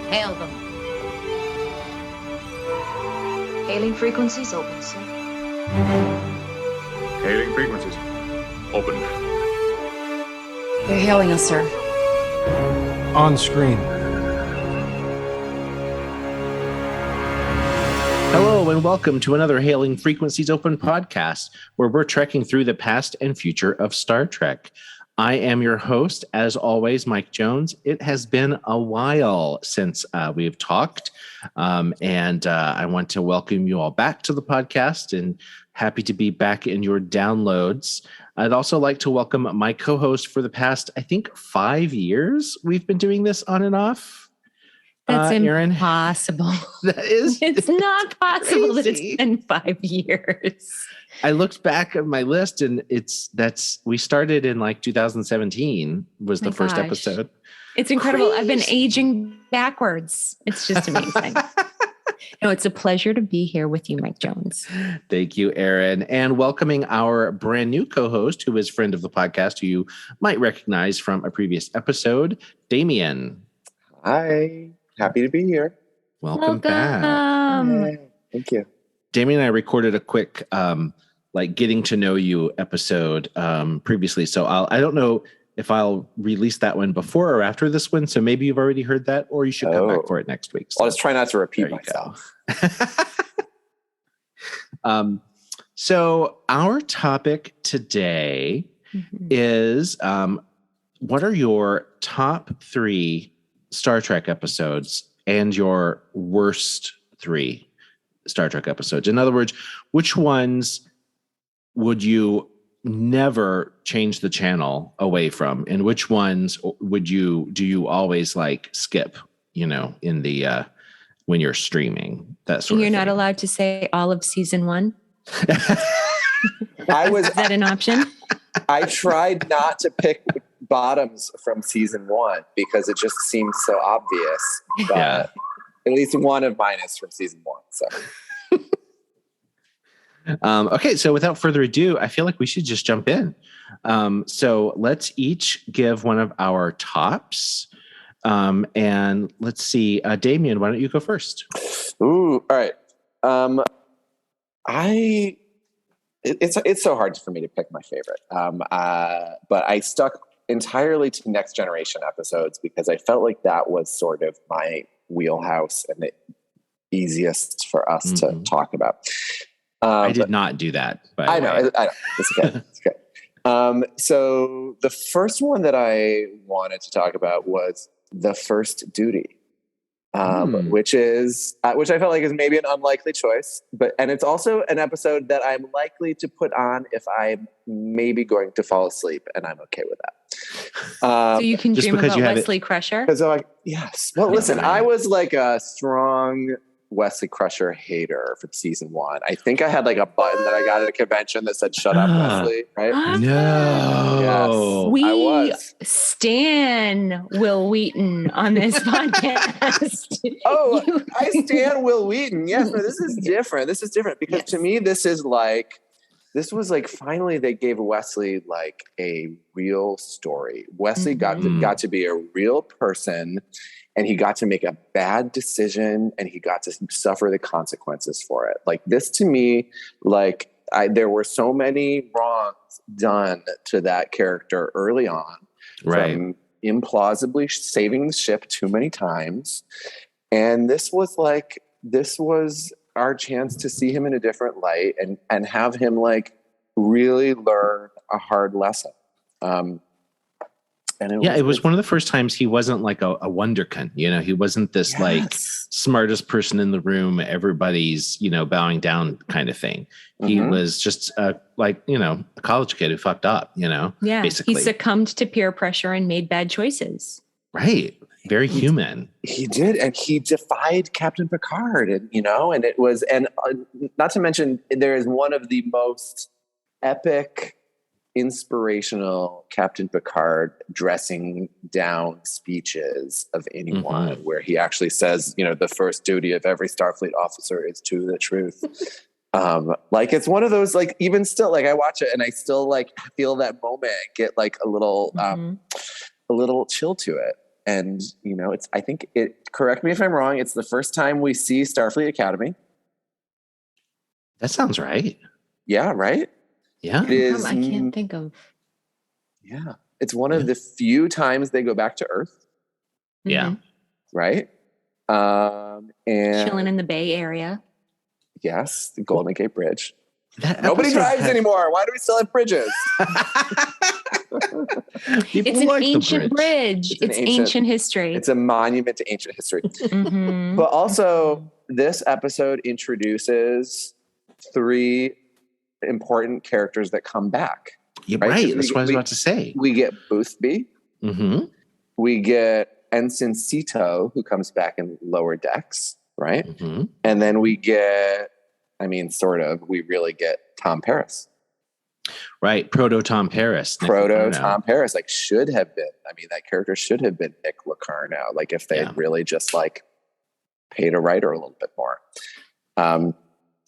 Hail them. Hailing frequencies open, sir. Hailing frequencies. Open. They're hailing us, sir. On screen. Hello and welcome to another Hailing Frequencies Open podcast, where we're trekking through the past and future of Star Trek. I am your host, as always, Mike Jones. It has been a while since we've talked, and I want to welcome you all back to the podcast and happy to be back in your downloads. I'd also like to welcome my co-host for the past, I think, 5 years. We've been doing this on and off. That's Erin. impossible. That is It's not possible that crazy. it's been 5 years. I looked back at my list and we started in like 2017 was the first episode. It's incredible. Crazy. I've been aging backwards. It's just amazing. No, it's a pleasure to be here with you, Mike Jones. Thank you, Erin. And welcoming our brand new co-host, who is a friend of the podcast, who you might recognize from a previous episode, Damien. Hi, happy to be here. Welcome back. Yay. Thank you. Damien and I recorded a quick getting to know you episode previously. So I don't know if I'll release that one before or after this one. So maybe you've already heard that, or you should come back for it next week. So I'll just try not to repeat myself. So our topic today is what are your top 3 Star Trek episodes and your worst 3 Star Trek episodes? In other words, which ones would you never change the channel away from, and which ones do you always like skip, in the when you're streaming, that sort of thing? You're not allowed to say all of season 1? Is that an option? I tried not to pick bottoms from season 1 because it just seems so obvious. But Yeah. at least one of mine is from season 1. So Okay, so without further ado, I feel like we should just jump in. So let's each give one of our tops. And let's see, Damien, why don't you go first? ooh, all right. It's so hard for me to pick my favorite. But I stuck entirely to Next Generation episodes because I felt like that was sort of my wheelhouse and the easiest for us to talk about. I did not do that. I know. It's okay. It's okay. So the first one that I wanted to talk about was The First Duty, which I felt like is maybe an unlikely choice, and it's also an episode that I'm likely to put on if I'm maybe going to fall asleep, and I'm okay with that. So you can just dream because about you have Wesley Crusher? Because I'm like, yes. Well, listen, I was like a strong Wesley Crusher hater from season 1. I think I had like a button that I got at a convention that said "Shut up, Wesley." Right? No. Yes, I We was. stan Will Wheaton on this podcast. Oh, I stand Will Wheaton. Yes, no, this is different. This is different because to me, this was like finally they gave Wesley like a real story. Wesley got to be a real person, and he got to make a bad decision, and he got to suffer the consequences for it. Like this to me, like there were so many wrongs done to that character early on, Right. from implausibly saving the ship too many times. And this was our chance to see him in a different light and have him like really learn a hard lesson. And it was one of the first times he wasn't like a wonderkind. He wasn't this like smartest person in the room, everybody's, bowing down kind of thing. He was just a college kid who fucked up, basically. He succumbed to peer pressure and made bad choices. Right. Very human. He did. And he defied Captain Picard, and it was, and not to mention, there is one of the most epic, inspirational Captain Picard dressing down speeches of anyone, where he actually says, the first duty of every Starfleet officer is to the truth. Like it's one of those, like, even still, like I watch it and I still like feel that moment, get like a little chill to it. And, you know, I think correct me if I'm wrong, it's the first time we see Starfleet Academy. That sounds right. Yeah, right? Yeah. It is. I can't think of. Yeah. It's one of the few times they go back to Earth. Yeah. Right? And chilling in the Bay Area. Yes, the Golden Gate Bridge. Nobody Nobody drives anymore. Why do we still have bridges? It's an ancient bridge. It's ancient history. It's a monument to ancient history. Mm-hmm. But also, this episode introduces 3 important characters that come back. Yeah, right. That's what I was about to say. We get Boothby. Mm-hmm. We get Ensign Sito, who comes back in Lower Decks, right? Mm-hmm. And then we get, we really get Tom Paris. Right. Proto Tom Paris. Tom Paris, should have been. That character should have been Nick Locarno. If they had really just paid a writer a little bit more.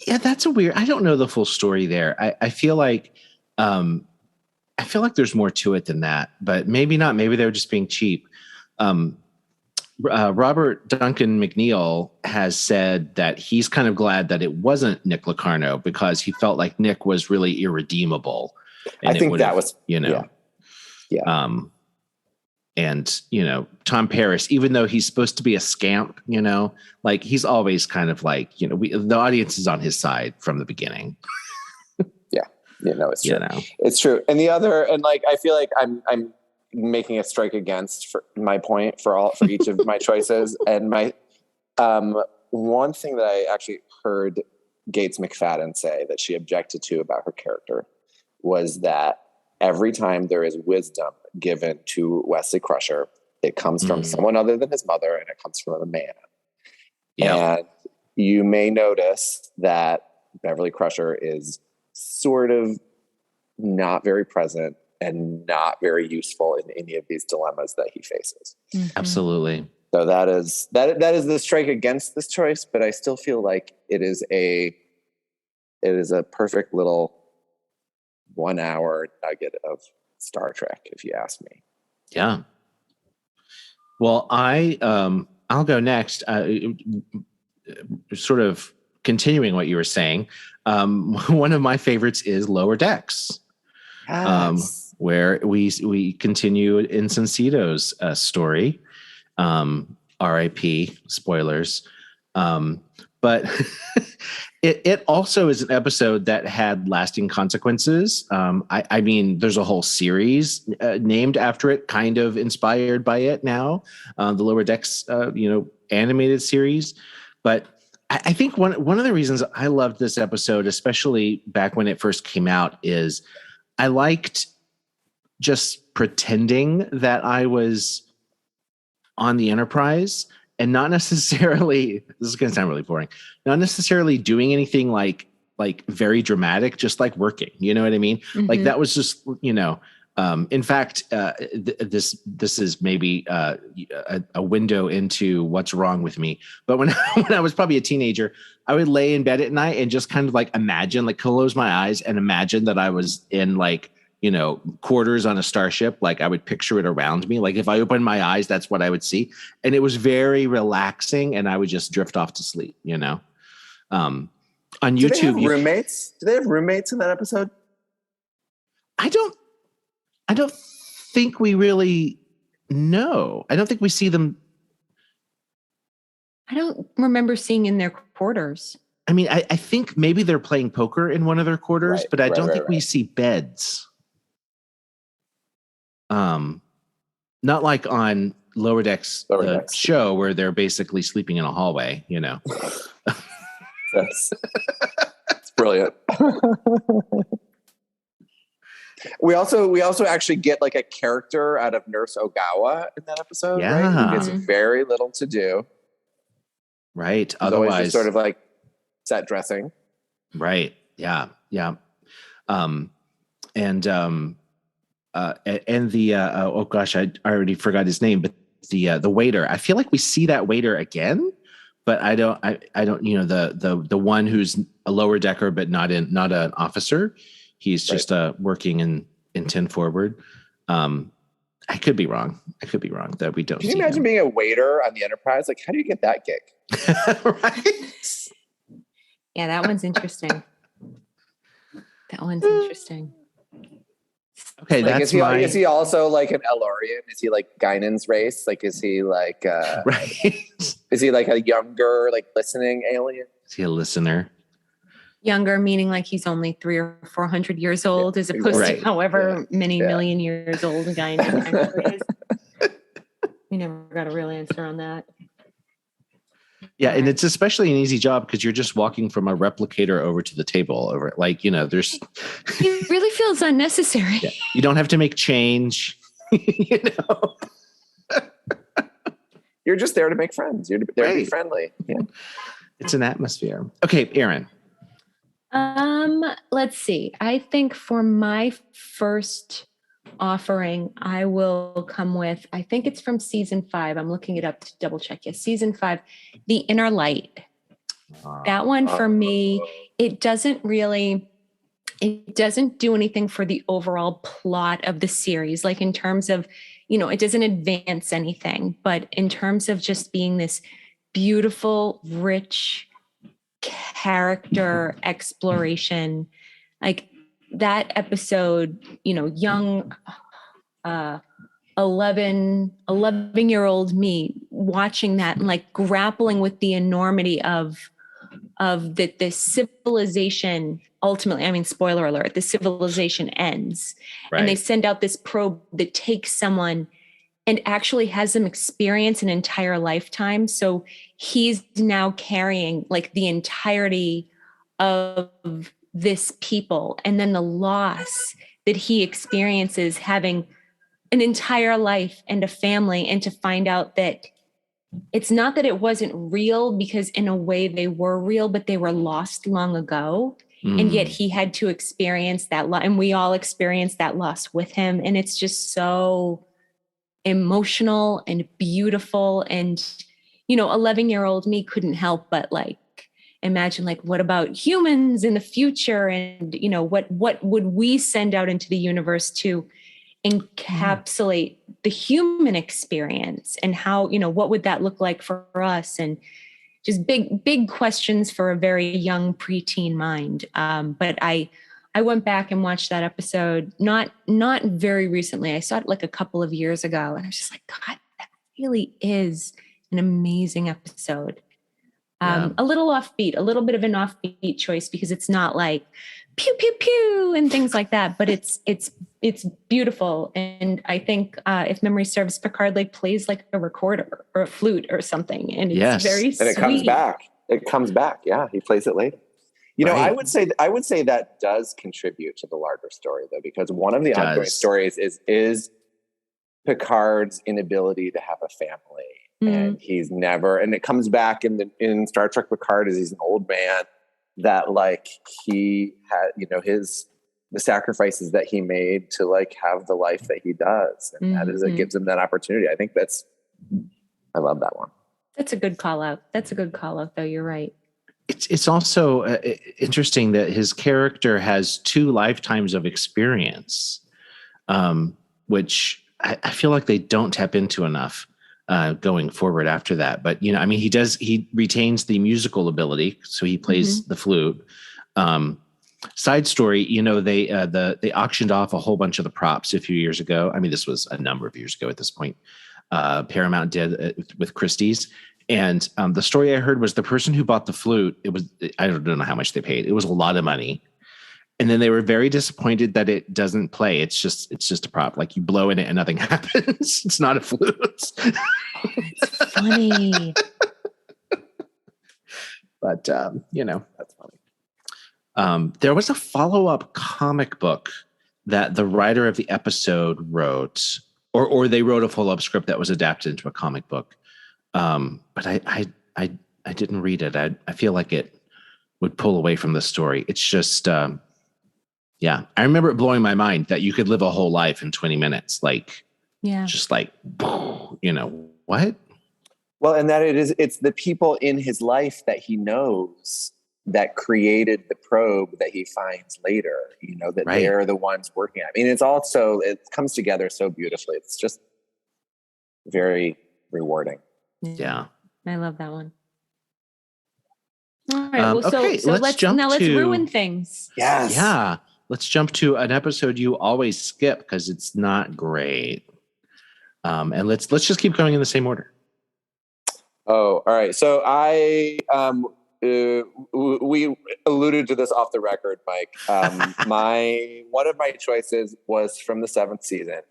Yeah, that's I don't know the full story there. I feel like there's more to it than that, but maybe not. Maybe they were just being cheap. Robert Duncan McNeil has said that he's kind of glad that it wasn't Nick Locarno because he felt like Nick was really irredeemable. And I think that was, yeah. And, Tom Paris, even though he's supposed to be a scamp, he's always kind of the audience is on his side from the beginning. It's true. It's true. And I feel like I'm making a strike against for my point for each of my choices. And my one thing that I actually heard Gates McFadden say that she objected to about her character was that every time there is wisdom given to Wesley Crusher, it comes from someone other than his mother, and it comes from a man. Yeah. And you may notice that Beverly Crusher is sort of not very present and not very useful in any of these dilemmas that he faces. Mm-hmm. Absolutely. So that is the strike against this choice, but I still feel like it is a perfect little 1 hour nugget of Star Trek, if you ask me. Yeah. Well, I'll go next. Sort of continuing what you were saying. One of my favorites is Lower Decks. Yes. Where we continue Ensign Sito's story. R.I.P. Spoilers. But it also is an episode that had lasting consequences. There's a whole series named after it, kind of inspired by it now. The Lower Decks, animated series. But I think one of the reasons I loved this episode, especially back when it first came out, is I liked just pretending that I was on the Enterprise and not necessarily, this is going to sound really boring, not necessarily doing anything like very dramatic, just working, you know what I mean? Mm-hmm. That was just, in fact, this is maybe a window into what's wrong with me. But when I was probably a teenager, I would lay in bed at night and just kind of imagine, close my eyes and imagine that I was in quarters on a starship. I would picture it around me. If I opened my eyes, that's what I would see. And it was very relaxing and I would just drift off to sleep, on YouTube. Do they have roommates? Do they have roommates in that episode? I don't think we really know. I don't think we see them. I don't remember seeing in their quarters. I think maybe they're playing poker in one of their quarters, but I don't think we see beds. Not like on Lower Decks, show where they're basically sleeping in a hallway, That's brilliant. We also actually get a character out of Nurse Ogawa in that episode, right? Who gets very little to do. Right. Otherwise, just sort of set dressing. Right. Yeah. Yeah. And the oh gosh, I already forgot his name, but the waiter. I feel like we see that waiter again, but I don't the one who's a lower decker but not an officer. He's just working in 10 forward. I could be wrong. That we don't. Can you see imagine him. being a waiter on the Enterprise? Like, how do you get that gig? Right? Yeah, that one's interesting. Okay, Like, that's is he also like an Elorian? Is he like Guinan's race? Like, is he like right. is he like a younger, like listening alien? Is he a listener? Younger, meaning like he's only 300 or 400 years old, as opposed Right. to however many million years old a guy actually is. We never got a real answer on that. Yeah, and it's especially an easy job because you're just walking from a replicator over to the table. Over, like, there's. It really feels unnecessary. Yeah, you don't have to make change. You're just there to make friends. You're there to be friendly. Yeah. It's an atmosphere. Okay, Erin. Let's see. I think for my first offering, I will come with, I think it's from season 5. I'm looking it up to double check. Yes, season 5, The Inner Light. That one for me, it doesn't do anything for the overall plot of the series. Like in terms of, it doesn't advance anything, but in terms of just being this beautiful, rich character exploration, like that episode, young 11-year-old me watching that and like grappling with the enormity of that this civilization ultimately, I mean, spoiler alert, the civilization ends. Right. And they send out this probe that takes someone and actually has them experience an entire lifetime. So he's now carrying like the entirety of this people, and then the loss that he experiences having an entire life and a family, and to find out that it's not that it wasn't real, because in a way they were real, but they were lost long ago. And yet he had to experience that and we all experienced that loss with him. And it's just so emotional and beautiful. And, 11-year-old me couldn't help but like imagine, like, what about humans in the future? And, what would we send out into the universe to encapsulate the human experience, and how, what would that look like for us? And just big questions for a very young preteen mind. But I went back and watched that episode, not very recently. I saw it like a couple of years ago, and I was just like, God, that really is an amazing episode. A little offbeat, a little bit of an offbeat choice, because it's not like pew pew pew and things like that, but it's beautiful. And I think if memory serves, Picard like plays like a recorder or a flute or something, and it's very sweet. And it comes back. Yeah, he plays it later. I would say that does contribute to the larger story, though, because one of the ongoing stories is Picard's inability to have a family. And he's never, and it comes back in Star Trek Picard as he's an old man, that like he had, the sacrifices that he made to like have the life that he does. And that is, it gives him that opportunity. I think I love that one. That's a good call out. Though. You're right. It's also interesting that his character has 2 lifetimes of experience, which I feel like they don't tap into enough. Going forward after that. But, he retains the musical ability. So he plays the flute. Side story, they auctioned off a whole bunch of the props a few years ago. I mean, this was a number of years ago at this point. Paramount did with Christie's. And the story I heard was the person who bought the flute, I don't know how much they paid. It was a lot of money. And then they were very disappointed that it doesn't play. It's just a prop. Like you blow in it and nothing happens. It's not a flute. It's funny. But, that's funny. There was a follow-up comic book that the writer of the episode wrote, or they wrote a follow-up script that was adapted into a comic book. But I didn't read it. I feel like it would pull away from the story. It's just, I remember it blowing my mind that you could live a whole life in 20 minutes. Like, just like, what? Well, and that it's the people in his life that he knows that created the probe that he finds later, you know, that Right. they're the ones working at. I mean, it comes together so beautifully. It's just very rewarding. Yeah. I love that one. All right. Well, okay, so let's jump let's to- ruin things. Yes. Yeah. Let's jump to an episode you always skip because it's not great. And let's just keep going in the same order. Oh, all right. So we alluded to this off the record, Mike. One of my choices was from the 7th season,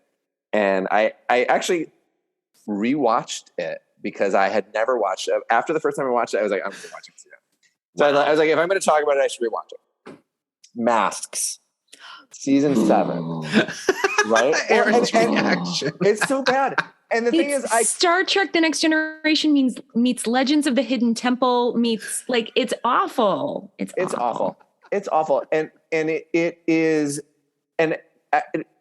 and I actually rewatched it because I had never watched it. After the first time I watched it, I was like, I'm going to watch it again. So I was like, if I'm going to talk about it, I should rewatch it. Masks, season 7, right? Aaron's reaction. It's so bad. And the thing is, Star Trek: The Next Generation meets Legends of the Hidden Temple meets it's awful. It's awful. It's awful. And it is. And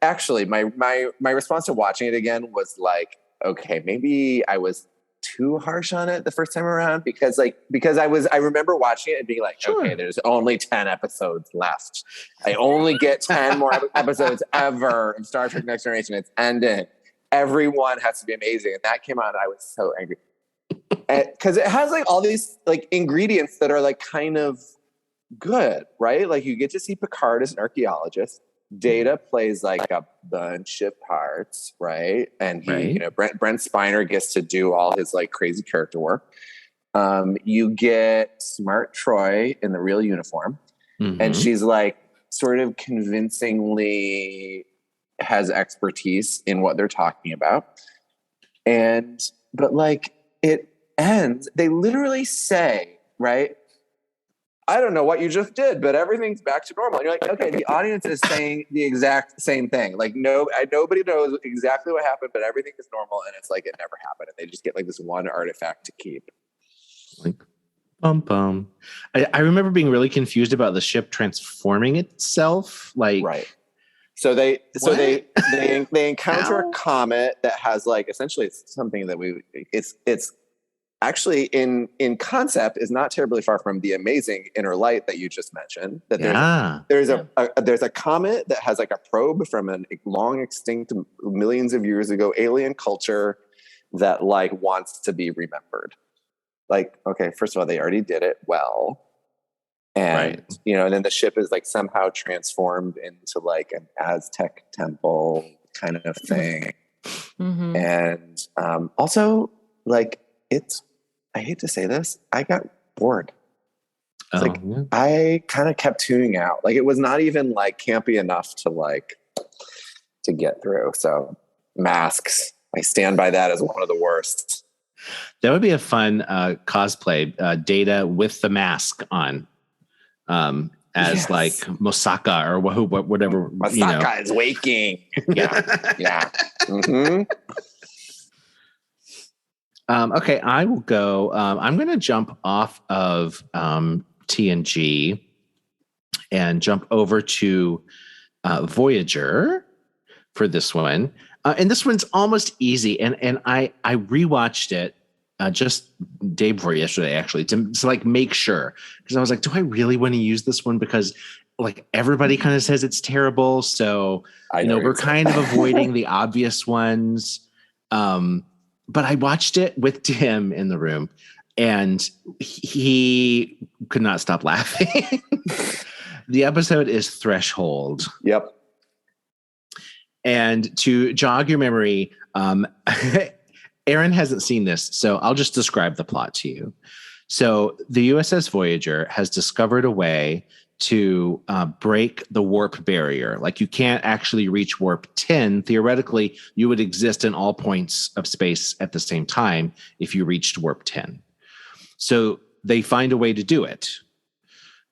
actually, my response to watching it again was like, okay, maybe I was too harsh on it the first time around because I remember watching it and being like, Sure. okay, there's only 10 episodes left. I only get 10 more episodes ever of Star Trek: Next Generation. It's ending. Everyone has to be amazing. And that came out and I was so angry. Because it has all these ingredients that are kind of good, right? Like you get to see Picard as an archaeologist. Data plays a bunch of parts, right? And he, Right. Brent Spiner gets to do all his crazy character work. You get Smart Troy in the real uniform. Mhm. And she's sort of convincingly has expertise in what they're talking about. But it ends, they literally say, right? I don't know what you just did, but everything's back to normal. And you're like, okay, the audience is saying the exact same thing. Nobody knows exactly what happened, but everything is normal. And it's it never happened. And they just get this one artifact to keep. Bum bum. I remember being really confused about the ship transforming itself. Right. So they encounter a comet that has essentially it's something that it's actually in concept is not terribly far from the amazing inner light that you just mentioned. That there's a comet that has a probe from a long extinct millions of years ago alien culture that wants to be remembered. Okay, first of all, they already did it well. And, and then the ship is somehow transformed into an Aztec temple kind of thing. Mm-hmm. And also I hate to say this, I got bored. I kind of kept tuning out. It was not even campy enough to get through. So Masks, I stand by that as one of the worst. That would be a fun cosplay, Data with the mask on. As Mosaka or whatever. Mosaka is waking. Yeah. Yeah. Mm-hmm. Okay, I will go. I'm going to jump off of TNG and jump over to Voyager for this one. And this one's almost easy. And I rewatched it just day before yesterday, actually, to make sure. Because I was like, do I really want to use this one? Because everybody kind of says it's terrible. So, we're kind of avoiding the obvious ones. But I watched it with Tim in the room, and he could not stop laughing. The episode is Threshold. Yep. And to jog your memory, Aaron hasn't seen this, so I'll just describe the plot to you. So the USS Voyager has discovered a way to break the warp barrier. You can't actually reach warp 10. Theoretically, you would exist in all points of space at the same time if you reached warp 10. So they find a way to do it.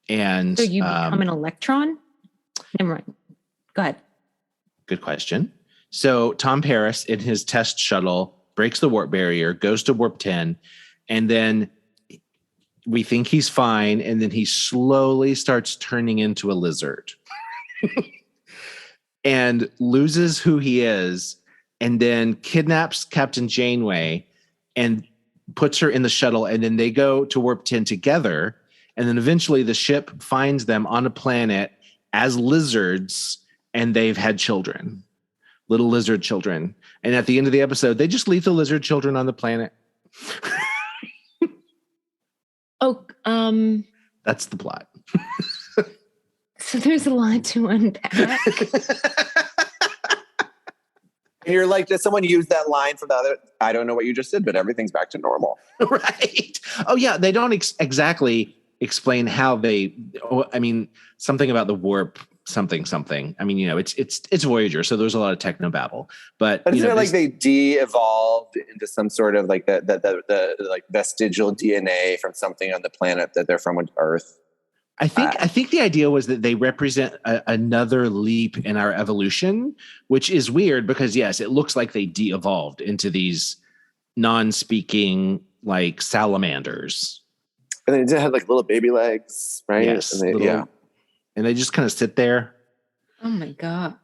And so you become an electron? Never mind. Go ahead. Good question. So Tom Paris in his test shuttle breaks the warp barrier, goes to warp 10, and then we think he's fine, and then he slowly starts turning into a lizard and loses who he is, and then kidnaps Captain Janeway and puts her in the shuttle, and then they go to warp 10 together, And then eventually the ship finds them on a planet as lizards, and they've had children, little lizard children. And at the end of the episode, they just leave the lizard children on the planet. That's the plot. So there's a lot to unpack. And you're like, did someone use that line from the other? I don't know what you just said, but everything's back to normal. Right. Oh, yeah. They don't exactly explain how they, something about the warp, something. I mean, it's Voyager. So there's a lot of techno babble, but isn't it like they de-evolved into some sort of like the like vestigial DNA from something on the planet that they're from Earth? I think the idea was that they represent another leap in our evolution, which is weird because yes, it looks like they de-evolved into these non-speaking like salamanders. And they had like little baby legs, right? Yes, and they just kind of sit there. Oh my God.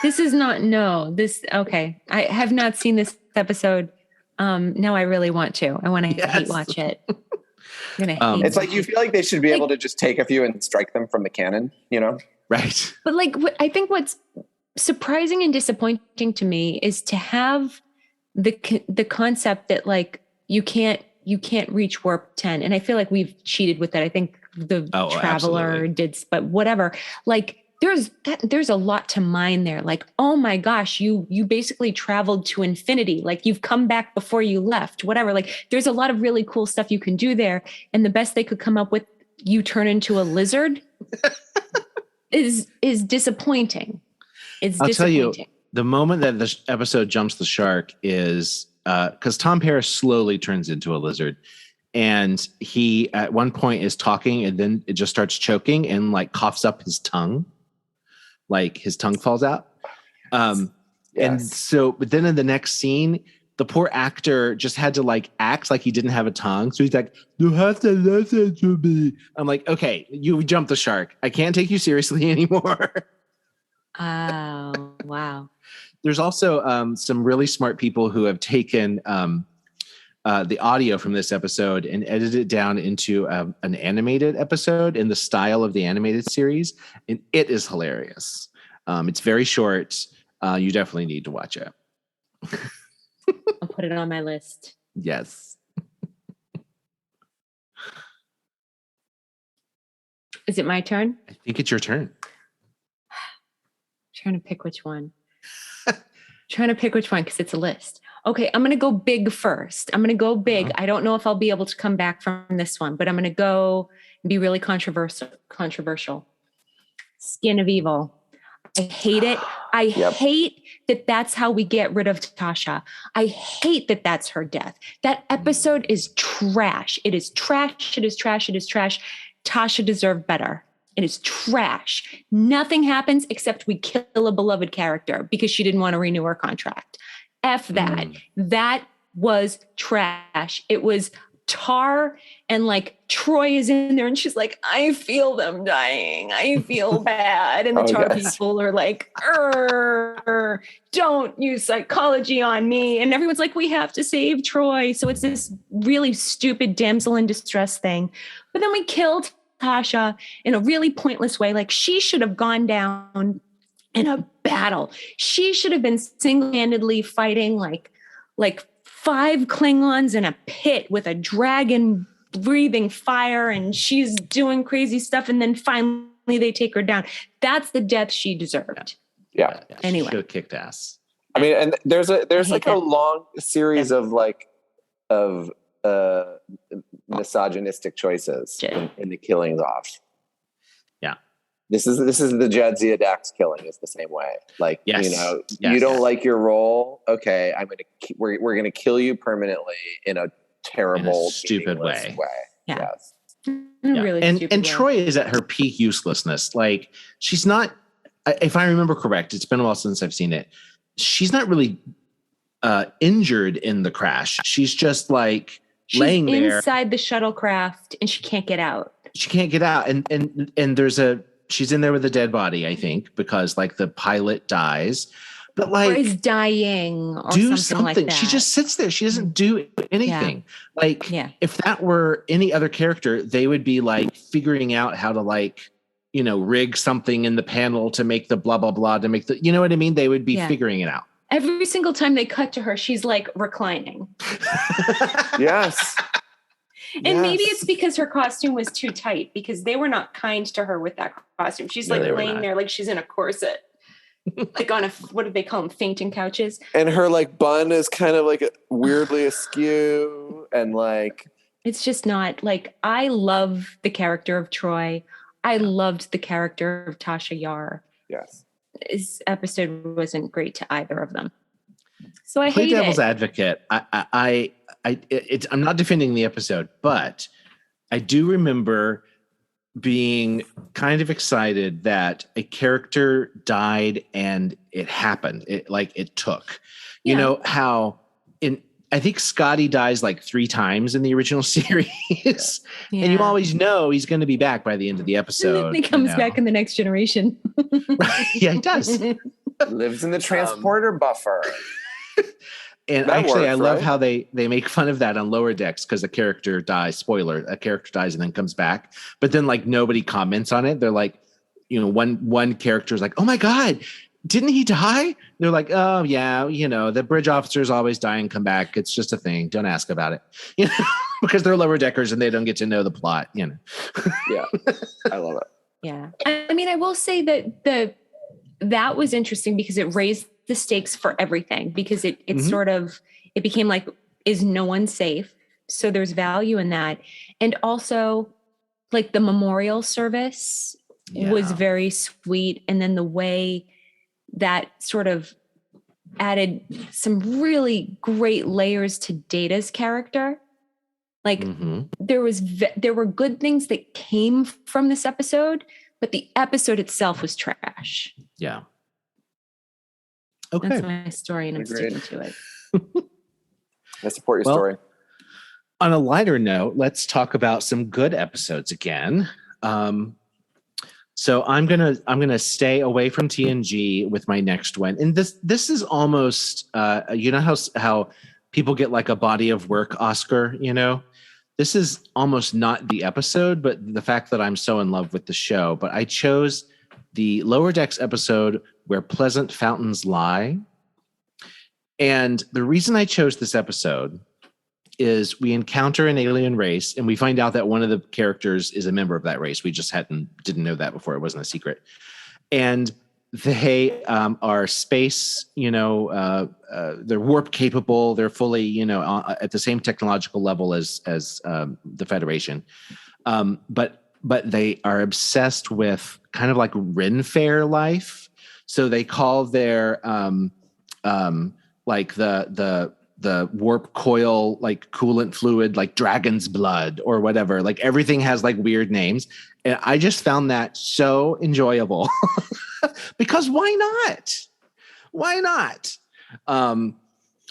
This is not okay. I have not seen this episode. Now I really want to. I want to hate watch it. It's like you feel like they should be able to just take a few and strike them from the cannon, Right. But I think what's surprising and disappointing to me is to have the concept that like you can't reach warp 10. And I feel like we've cheated with that. I think the Traveler absolutely did, but whatever. Like there's a lot to mine there. Like, oh my gosh, you basically traveled to infinity. Like you've come back before you left, whatever. Like there's a lot of really cool stuff you can do there. And the best they could come up with, you turn into a lizard is disappointing. I'll tell you, the moment that the episode jumps the shark is because Tom Paris slowly turns into a lizard. And he at one point is talking and then it just starts choking and like coughs up his tongue. Like his tongue falls out. And so, but then in the next scene, the poor actor just had to like act like he didn't have a tongue. So he's like, you have to listen to me. I'm like, okay, you jumped the shark. I can't take you seriously anymore. Oh, wow. There's also some really smart people who have taken the audio from this episode and edited it down into an animated episode in the style of the animated series. And it is hilarious. It's very short. You definitely need to watch it. I'll put it on my list. Yes. Is it my turn? I think it's your turn. Trying to pick which one. Because it's a list. Okay, I'm going to go big first. I'm going to go big. I don't know if I'll be able to come back from this one, but I'm going to go and be really controversial. Skin of Evil. I hate it. I hate that that's how we get rid of Tasha. I hate that that's her death. That episode is trash. It is trash. It is trash. It is trash. Tasha deserved better. It is trash. Nothing happens except we kill a beloved character because she didn't want to renew her contract. F that. That was trash. It was tar and like Troy is in there and she's like, I feel them dying. I feel bad. And the tar people are like, don't use psychology on me. And everyone's like, we have to save Troy. So it's this really stupid damsel in distress thing. But then we killed Tasha in a really pointless way. Like she should have gone down in a battle. She should have been single-handedly fighting like 5 Klingons in a pit with a dragon breathing fire, and she's doing crazy stuff. And then finally they take her down. That's the death she deserved. Yeah. Anyway, she should have kicked ass. I mean, and there's like a long series of misogynistic choices in the killings off. Yeah. This is the Jadzia Dax killing is the same way. Like, you don't like your role. Okay. We're going to kill you permanently in a terrible, stupid way. Yeah. Yes. Really and stupid way. Troy is at her peak uselessness. Like she's not, if I remember correct, it's been a while since I've seen it. She's not really injured in the crash. She's just like, she's laying there inside the shuttlecraft and she can't get out. And she's in there with a dead body, I think, because like the pilot dies. but or like is dying or do something like that. She just sits there. She doesn't do anything. Like if that were any other character, they would be like figuring out how to like, you know, rig something in the panel to make the blah, blah, blah, to make the, you know what I mean? They would be figuring it out. Every single time they cut to her, she's like reclining. Yes. And maybe it's because her costume was too tight, because they were not kind to her with that costume. She's like laying there like she's in a corset, like on a, what do they call them? Fainting couches. And her like bun is kind of like weirdly askew, and like, it's just not like, I love the character of Troy. I loved the character of Tasha Yar. Yes. This episode wasn't great to either of them. So I play hate devil's it. advocate. I'm not defending the episode, but I do remember being kind of excited that a character died and it happened. It took, you know, how I think Scotty dies like 3 times in the original series. And you always know he's going to be back by the end of the episode. And then he comes back in the next generation. Yeah, he does. Lives in the transporter buffer. And that actually, works, I love right? how they make fun of that on Lower Decks, because a character dies. Spoiler: a character dies and then comes back. But then, like, nobody comments on it. They're like, you know, one character is like, "Oh my god, didn't he die?" They're like, "Oh yeah, you know, the bridge officers always die and come back. It's just a thing. Don't ask about it." You know, because they're lower deckers and they don't get to know the plot. You know. Yeah, I love it. Yeah, I mean, I will say that that was interesting because it raised the stakes for everything, because it sort of, it became like, is no one safe? So there's value in that. And also like the memorial service was very sweet. And then the way that sort of added some really great layers to Data's character. Like there were good things that came from this episode, but the episode itself was trash. Yeah. Okay. That's my story, and I'm sticking to it. I support your story. On a lighter note, let's talk about some good episodes again. So I'm gonna stay away from TNG with my next one, and this is almost you know how people get like a body of work Oscar. You know, this is almost not the episode, but the fact that I'm so in love with the show. But I chose the Lower Decks episode Where Pleasant Fountains Lie. And the reason I chose this episode is we encounter an alien race and we find out that one of the characters is a member of that race. We just didn't know that before. It wasn't a secret. And they are space, you know, they're warp capable. They're fully, you know, at the same technological level as the Federation. But they are obsessed with kind of like Ren Fair life. So they call their like the warp coil, like coolant fluid, like dragon's blood or whatever. Like everything has like weird names. And I just found that so enjoyable because why not? Why not?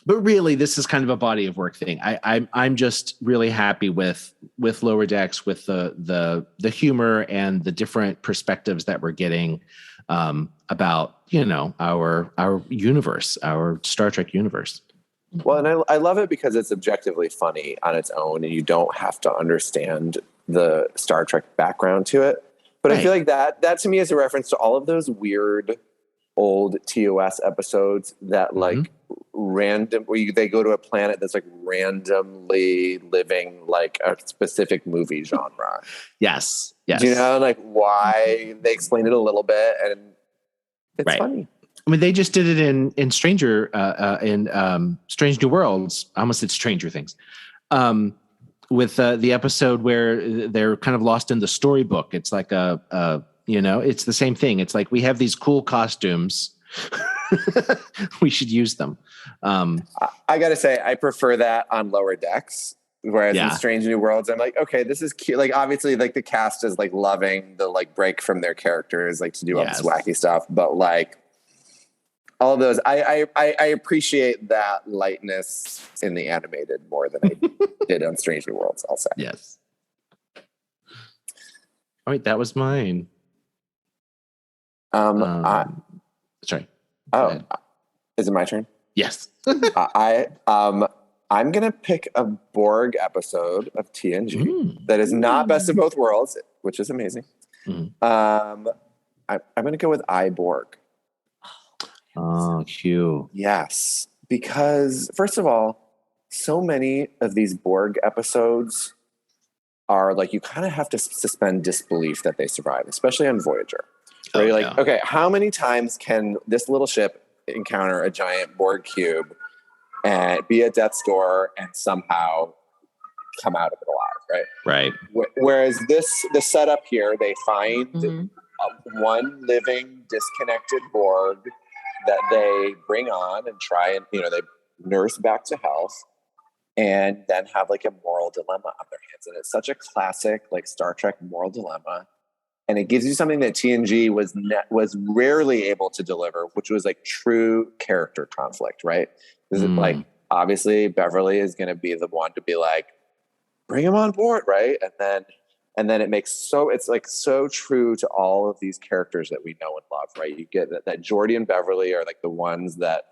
But really, this is kind of a body of work thing. I'm just really happy with Lower Decks, with the humor and the different perspectives that we're getting about, you know, our universe, our Star Trek universe. Well, and I love it because it's objectively funny on its own, and you don't have to understand the Star Trek background to it. But I feel like that to me is a reference to all of those weird old TOS episodes that like random, where they go to a planet that's like randomly living like a specific movie genre. Yes. Do you know like why they explain it a little bit, and it's funny. I mean, they just did it in Strange New Worlds. I almost said Stranger Things. With the episode where they're kind of lost in the storybook. It's like you know, it's the same thing. It's like we have these cool costumes. We should use them. I got to say, I prefer that on Lower Decks. Whereas in Strange New Worlds, I'm like, okay, this is cute. Like, obviously, like the cast is like loving the like break from their characters, like to do all this wacky stuff. But like all of those, I appreciate that lightness in the animated more than I did on Strange New Worlds. I'll say. Yes. All right, that was mine. Sorry. Is it my turn? Yes. I'm gonna pick a Borg episode of TNG that is not Best of Both Worlds, which is amazing. I'm gonna go with I, Borg. Oh, cute. Yes, because first of all, so many of these Borg episodes are like you kind of have to suspend disbelief that they survive, especially on Voyager. Where you're like, okay, how many times can this little ship encounter a giant Borg cube and be at death's door and somehow come out of it alive, right? Right. Whereas the setup here, they find one living, disconnected Borg that they bring on and try and, they nurse back to health and then have like a moral dilemma on their hands. And it's such a classic like Star Trek moral dilemma. And it gives you something that TNG was rarely able to deliver, which was like true character conflict, right? Is it like, obviously Beverly is going to be the one to be like, bring him on board, right? And then it's like so true to all of these characters that we know and love, right? You get that Geordi and Beverly are like the ones that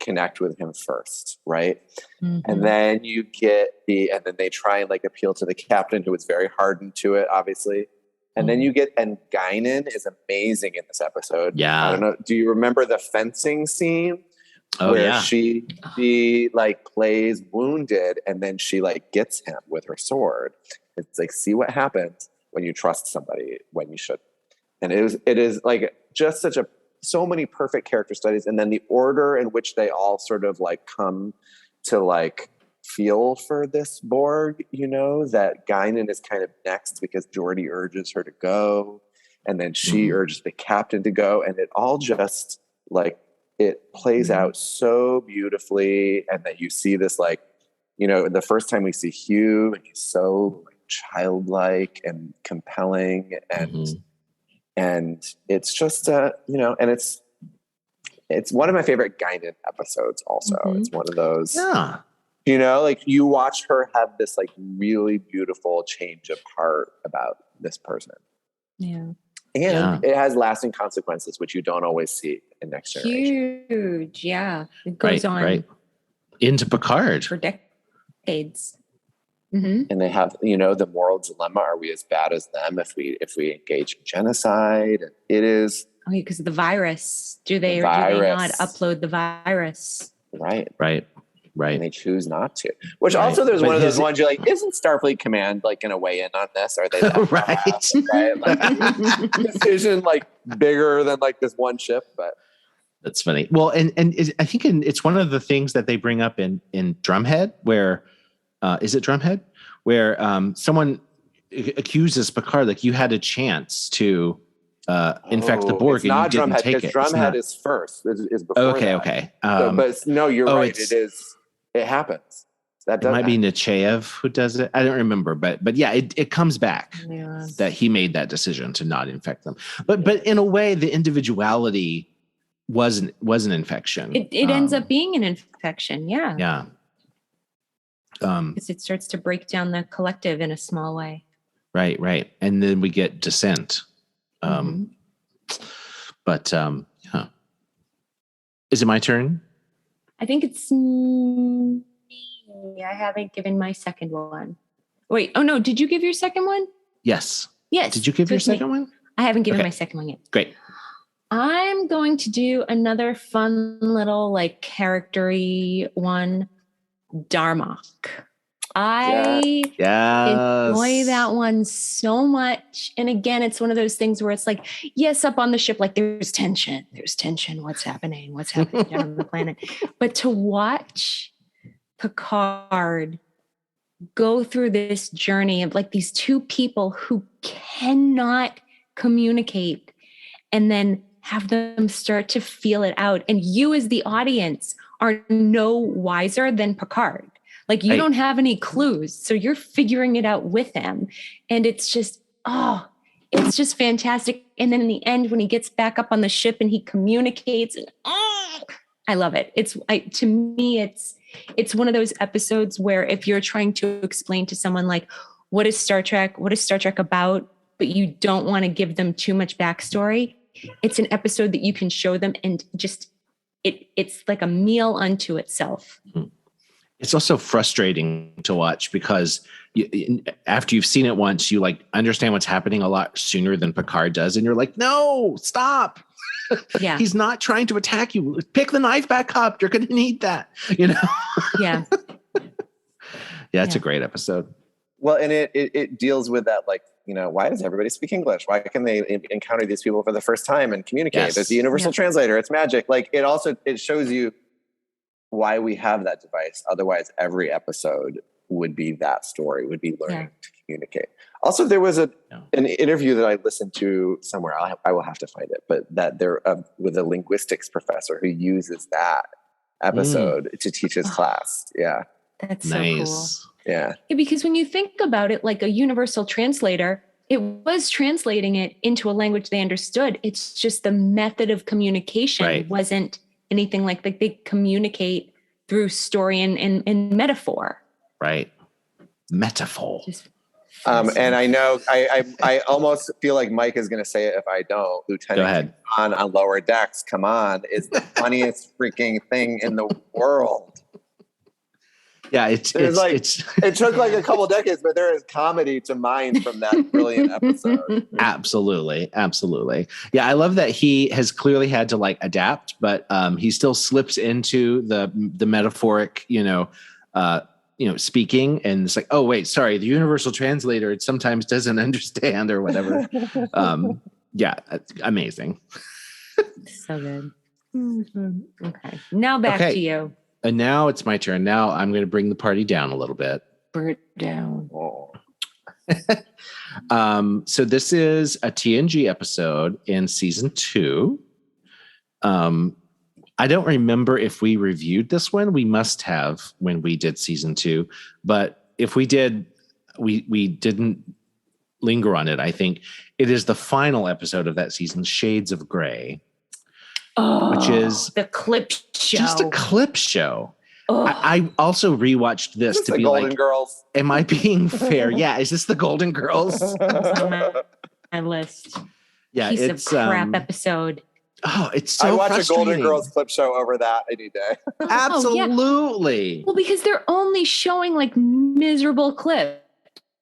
connect with him first, right? And then you get and then they try and like appeal to the captain who is very hardened to it, obviously. And then and Guinan is amazing in this episode. Yeah. I don't know. Do you remember the fencing scene? Where she like plays wounded and then she like gets him with her sword. It's like, see what happens when you trust somebody when you shouldn't. And it is like just so many perfect character studies. And then the order in which they all sort of like come to like feel for this Borg, that Guinan is kind of next because Geordi urges her to go. And then she urges the captain to go. And it all just like, it plays out so beautifully, and that you see this like, the first time we see Hugh, and he's so like, childlike and compelling, and it's just and it's one of my favorite Guinan episodes. Also, it's one of those, like you watch her have this like really beautiful change of heart about this person. Yeah. And it has lasting consequences, which you don't always see in Next Generation. Huge, yeah. It goes on into Picard for decades. And they have, the moral dilemma: are we as bad as them if we engage in genocide? And it is because of the virus. Do they or do they not upload the virus? Right. And they choose not to. Which also, there's one of those ones you're like, isn't Starfleet Command like going to weigh in on this? Are they that right? Like, decision like bigger than like this one ship? But that's funny. Well, and I think it's one of the things that they bring up in Drumhead, where is it Drumhead, where someone accuses Picard like you had a chance to infect the Borg and you didn't take it. Drumhead is first. Is before. Okay. But no, you're right. It is. It happens. That might be Nechayev who does it. I don't remember, but yeah, it comes back that he made that decision to not infect them. But in a way, the individuality was an infection. It ends up being an infection. Yeah. Yeah. Because it starts to break down the collective in a small way. Right. And then we get dissent. But yeah. Is it my turn? I think it's me. I haven't given my second one. Wait, oh no, did you give your second one? Yes. Did you give your second one? I haven't given my second one yet. Great. I'm going to do another fun little like character-y one, Darmok. I enjoy that one so much. And again, it's one of those things where it's like, yes, up on the ship, like there's tension. What's happening down on the planet. But to watch Picard go through this journey of like these two people who cannot communicate and then have them start to feel it out. And you as the audience are no wiser than Picard. Like you don't have any clues. So you're figuring it out with him. And it's just fantastic. And then in the end, when he gets back up on the ship and he communicates, and I love it. To me, it's one of those episodes where if you're trying to explain to someone like, what is Star Trek about, but you don't want to give them too much backstory, it's an episode that you can show them and just it's like a meal unto itself. It's also frustrating to watch because after you've seen it once, you like understand what's happening a lot sooner than Picard does. And you're like, no, stop. Yeah. He's not trying to attack you. Pick the knife back up. You're going to need that, you know? Yeah. Yeah, it's a great episode. Well, and it deals with that, like, you know, why does everybody speak English? Why can they encounter these people for the first time and communicate? Yes. There's the universal translator. It's magic. Like, it shows you why we have that device. Otherwise, every episode would be that story, would be learning to communicate. Also, there was an interview that I listened to somewhere. I will have to find it, but that there with a linguistics professor who uses that episode to teach his class. Yeah. That's so cool. Yeah. Because when you think about it, like a universal translator, it was translating it into a language they understood. It's just the method of communication wasn't anything like they communicate through story and metaphor. Right. Metaphor. And I know I almost feel like Mike is going to say it if I don't. Lieutenant on Lower Decks, come on, is the funniest freaking thing in the world. Yeah, it took like a couple decades, but there is comedy to mine from that brilliant episode. Absolutely. Yeah, I love that he has clearly had to like adapt, but he still slips into the metaphoric, speaking, and it's like, oh wait, sorry, the universal translator it sometimes doesn't understand or whatever. Yeah, amazing. So good. Okay, now back to you. And now it's my turn. Now I'm going to bring the party down a little bit. Bring it down. So this is a TNG episode in season 2. I don't remember if we reviewed this one. We must have when we did season 2. But if we did, we didn't linger on it. I think it is the final episode of that season, Shades of Grey. Which is the clip show. Just a clip show. I also rewatched this to be Golden like, Girls? Am I being fair? Yeah, is this the Golden Girls? On my list. Yeah, Piece it's of crap episode. Oh, it's so I watch a frustrating. Golden Girls clip show over that any day. Absolutely. Yeah. Well, because they're only showing like miserable clips.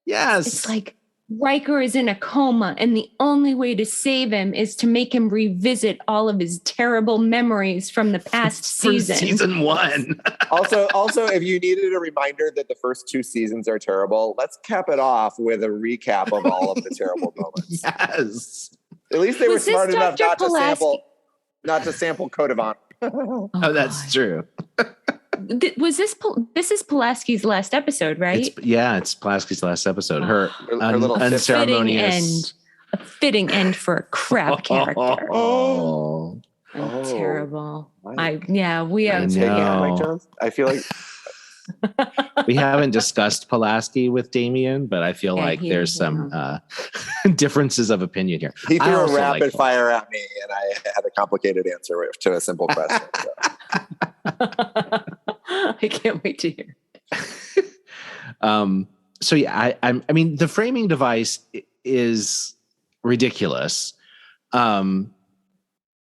Yes. It's like Riker is in a coma, and the only way to save him is to make him revisit all of his terrible memories from the past season. Season 1. Also, if you needed a reminder that the first 2 seasons are terrible, let's cap it off with a recap of all of the terrible moments. Yes. At least they were smart enough Pulaski? not to sample Code of Honor. Oh, that's true. This is Pulaski's last episode, right? It's Pulaski's last episode. Her little unceremonious. A fitting end for a crap character. Oh. Terrible. Mike. We have Mike Jones. I feel like we haven't discussed Pulaski with Damien, but I feel like there's some differences of opinion here. he threw a rapid fire at me, and I had a complicated answer to a simple question. I can't wait to hear. So yeah, I mean, the framing device is ridiculous.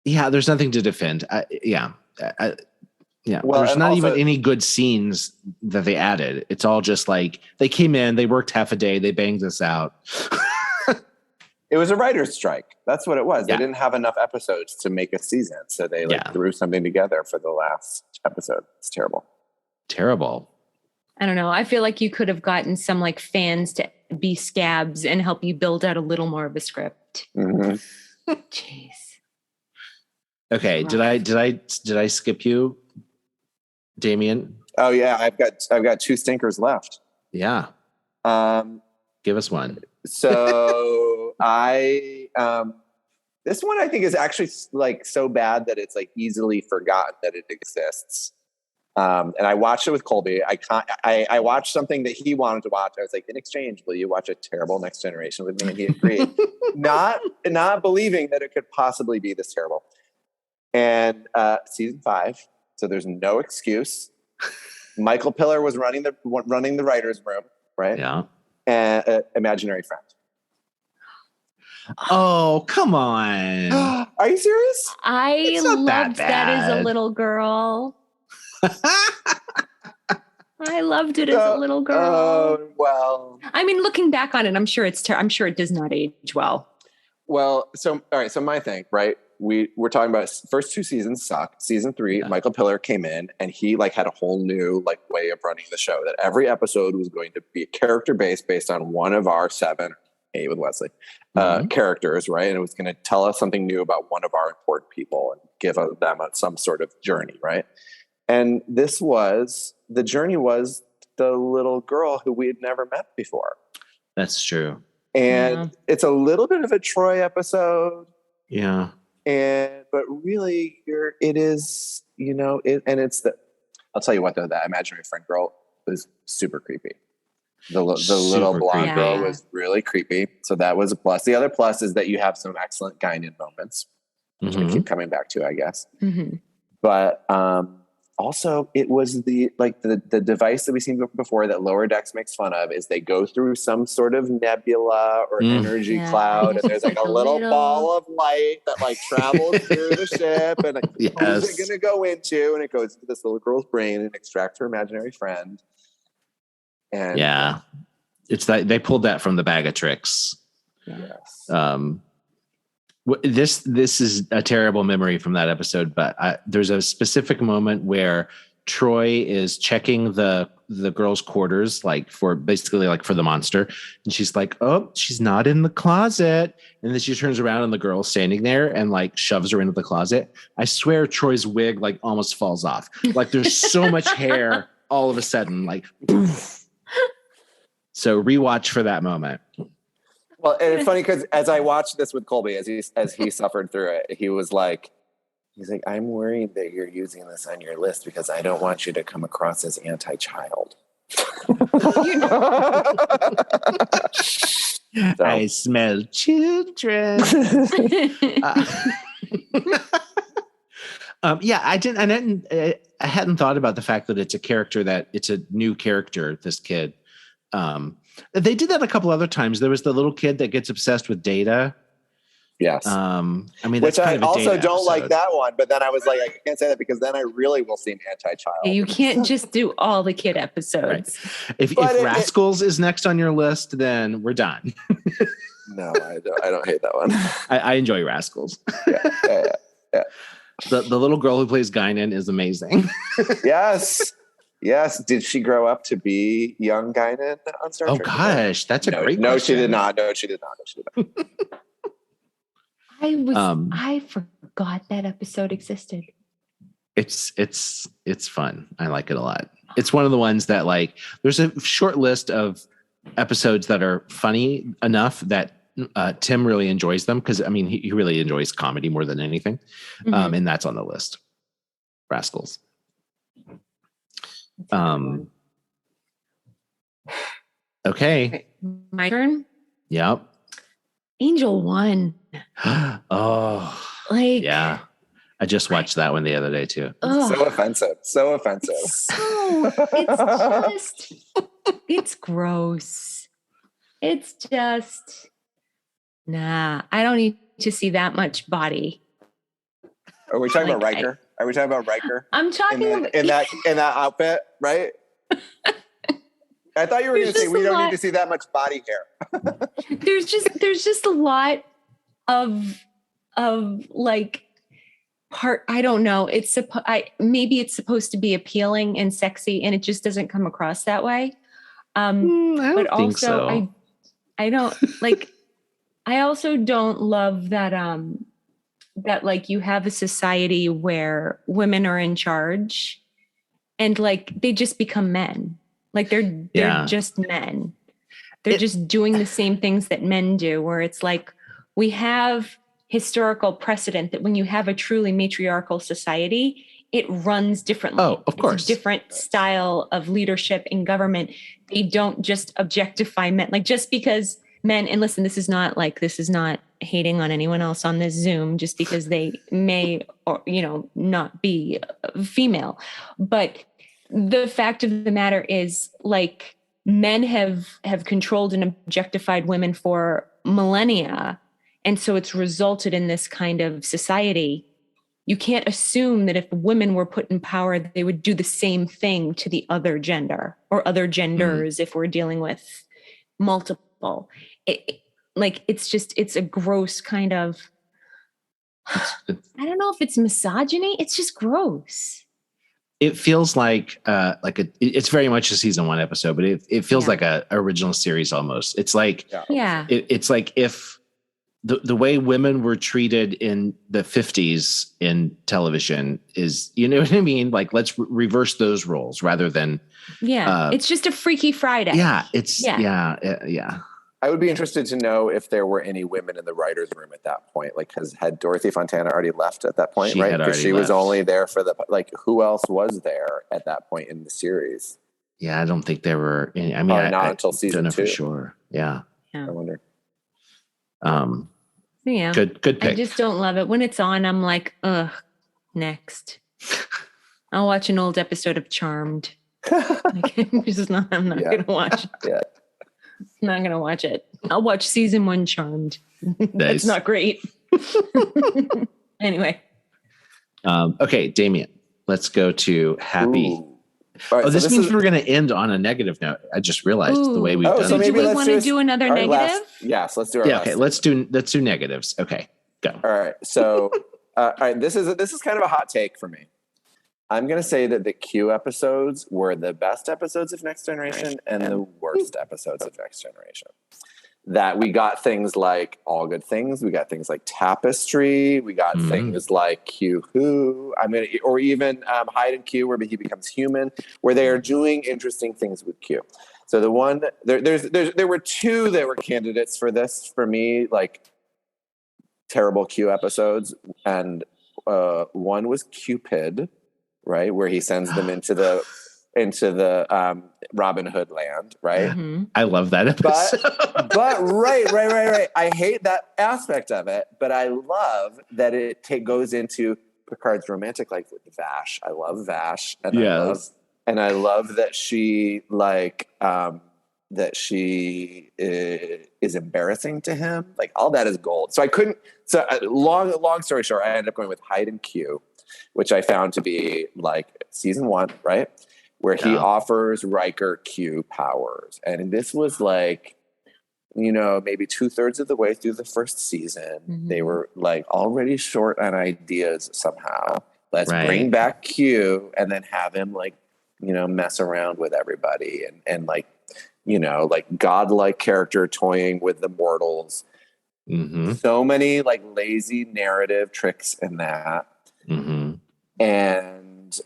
There's nothing to defend. Well, there's not even any good scenes that they added. It's all just like they came in, they worked half a day, they banged this out. It was a writer's strike. That's what it was. They didn't have enough episodes to make a season, so they threw something together for the last episode. It's terrible. Terrible. I don't know. I feel like you could have gotten some like fans to be scabs and help you build out a little more of a script. Mm-hmm. Jeez. Okay. Did I skip you, Damien? Oh yeah, I've got 2 stinkers left. Yeah. Give us one. So this one I think is actually like so bad that it's like easily forgotten that it exists. And I watched it with Colby. I watched something that he wanted to watch. I was like, in exchange, will you watch a terrible Next Generation with me? And he agreed, not believing that it could possibly be this terrible. And season 5, so there's no excuse. Michael Piller was running the writer's room, right? Yeah. And imaginary friend. Oh, come on. Are you serious? I It's not that loved that as a bad. little girl. I loved it as a little girl. Well. I mean, looking back on it, I'm sure I'm sure it does not age well. Well, so all right. So my thing, right? We're talking about first 2 seasons suck. Season 3, Michael Piller came in and he like had a whole new like way of running the show. That every episode was going to be character based on one of our 7, 8 with Wesley characters, right? And it was going to tell us something new about one of our important people and give them some sort of journey, right? And the journey was the little girl who we had never met before. That's true. And it's a little bit of a Troy episode. Yeah. But really it is, I'll tell you what though, that imaginary friend girl was super creepy. The little blonde girl was really creepy. So that was a plus. The other plus is that you have some excellent Guinan moments, which we keep coming back to, I guess. Mm-hmm. But, also, it was the device that we've seen before that Lower Decks makes fun of is they go through some sort of nebula or energy cloud, and there's like a little ball of light that like travels through the ship, and like, who's it going to go into? And it goes into this little girl's brain and extracts her imaginary friend. And it's that they pulled that from the Bag of Tricks. Yes. This is a terrible memory from that episode, but there's a specific moment where Troy is checking the girl's quarters, like for the monster, and she's like, "Oh, she's not in the closet," and then she turns around and the girl's standing there and like shoves her into the closet. I swear, Troy's wig like almost falls off. Like there's so much hair all of a sudden, like poof. So rewatch for that moment. Well, and it's funny because as I watched this with Colby, as he suffered through it, he's like, I'm worried that you're using this on your list because I don't want you to come across as anti-child. I smell children. I hadn't thought about the fact that it's a new character, this kid. They did that a couple other times. There was the little kid that gets obsessed with Data. Yes. Which I also don't like that one, but then I was like, I can't say that because then I really will seem anti-child. You can't just do all the kid episodes. Right. If Rascals is next on your list, then we're done. No, I don't hate that one. I enjoy Rascals. Yeah. The little girl who plays Guinan is amazing. Yes. Did she grow up to be young Guinan on Star Trek? Oh gosh, that's a great question. No, she did not. I forgot that episode existed. It's fun. I like it a lot. It's one of the ones that like there's a short list of episodes that are funny enough that Tim really enjoys them because I mean he really enjoys comedy more than anything. And that's on the list. Rascals. Okay. My turn. Yep. Angel 1. Oh, like yeah. I just watched that one the other day too. So offensive. It's gross. It's just, nah, I don't need to see that much body. Are we talking about Riker? Are we talking about Riker? I'm talking in that outfit, right? I thought you were going to say we don't need to see that much body hair. there's just a lot of like part. I don't know. Maybe it's supposed to be appealing and sexy, and it just doesn't come across that way. I don't but think also, so. I don't like. I also don't love that. That like you have a society where women are in charge, and like they just become men. Like they're just men. They're just doing the same things that men do, where it's like we have historical precedent that when you have a truly matriarchal society, it runs differently. Oh, of course. It's a different style of leadership in government. They don't just objectify men. Like just because men, and listen, this is not hating on anyone else on this Zoom just because they may or, not be female. But the fact of the matter is like men have controlled and objectified women for millennia. And so it's resulted in this kind of society. You can't assume that if women were put in power, they would do the same thing to the other gender or other genders if we're dealing with multiple. It's a gross kind of, I don't know if it's misogyny. It's just gross. It feels like it's very much a season 1 episode, but it feels like a original series almost. It's like, it's like if the way women were treated in the 50s in television is, you know what I mean? Like, let's reverse those roles rather than. It's just a Freaky Friday. Yeah. I would be interested to know if there were any women in the writer's room at that point. Like, had Dorothy Fontana already left at that point, right? Because she was only there for who else was there at that point in the series? Yeah, I don't think there were any. I mean, not until season 2. Don't know for sure. Yeah. I wonder. Good pick. I just don't love it. When it's on, I'm like, ugh, next. I'll watch an old episode of Charmed. I'm not going to watch it. Yeah. I'm not going to watch it. I'll watch season 1 Charmed. That's not great. Anyway. Okay, Damien, let's go to Happy. Right, this means we're going to end on a negative note. I just realized the way we've done it. So maybe do we want to do another negative? Yes, let's do our last. Okay, let's do negatives. Okay, go. All right. So, all right, this is kind of a hot take for me. I'm going to say that the Q episodes were the best episodes of Next Generation and the worst episodes of Next Generation. That we got things like All Good Things, we got things like Tapestry, we got things like Q Who, or even Hyde and Q, where he becomes human, where they are doing interesting things with Q. So the one there were 2 that were candidates for this for me, like terrible Q episodes, and one was Cupid, right, where he sends them into the Robin Hood land, right? Mm-hmm. I love that episode. But right. I hate that aspect of it, but I love that it goes into Picard's romantic life with Vash. I love Vash, and I love that she is embarrassing to him. Like, all that is gold. So I couldn't. So long story short, I ended up going with Hyde and Q, which I found to be like season 1, right? Where he offers Riker Q powers. And this was like, maybe 2/3 of the way through the first season. Mm-hmm. They were like already short on ideas somehow. Let's bring back Q and then have him mess around with everybody and godlike character toying with the mortals. Mm-hmm. So many lazy narrative tricks in that. Mm-hmm. And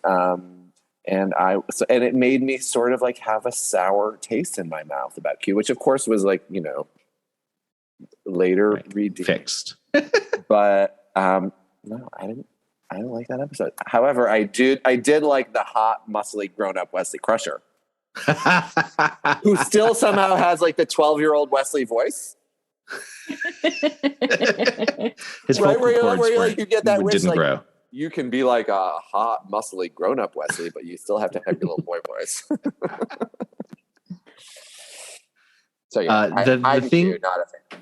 it made me sort of have a sour taste in my mouth about Q, which of course was later redeemed. Fixed. But no, I didn't like that episode. However, I did like the hot, muscly, grown-up Wesley Crusher, who still somehow has the 12-year-old Wesley voice. His vocal cords you get that wish, didn't grow. You can be like a hot, muscly, grown-up Wesley, but you still have to have your little boy voice. So yeah, the thing, not a fan.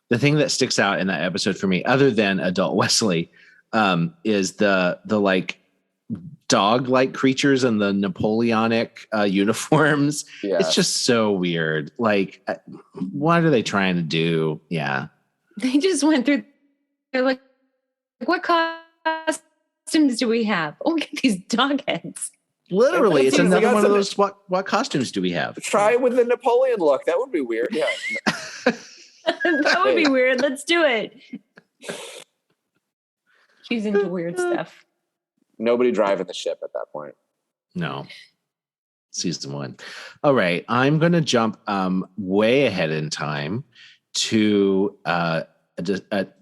The thing that sticks out in that episode for me, other than adult Wesley, is the dog-like creatures and the Napoleonic uniforms. Yeah. It's just so weird. What are they trying to do? Yeah, they just went through. They're like, what costumes do we have? Oh, look at these dog heads. Literally, it's another one of those. What costumes do we have? Try it with the Napoleon look. That would be weird. Yeah, that would be weird. Let's do it. She's into weird stuff. Nobody driving the ship at that point. No. Season 1. All right, I'm going to jump way ahead in time to an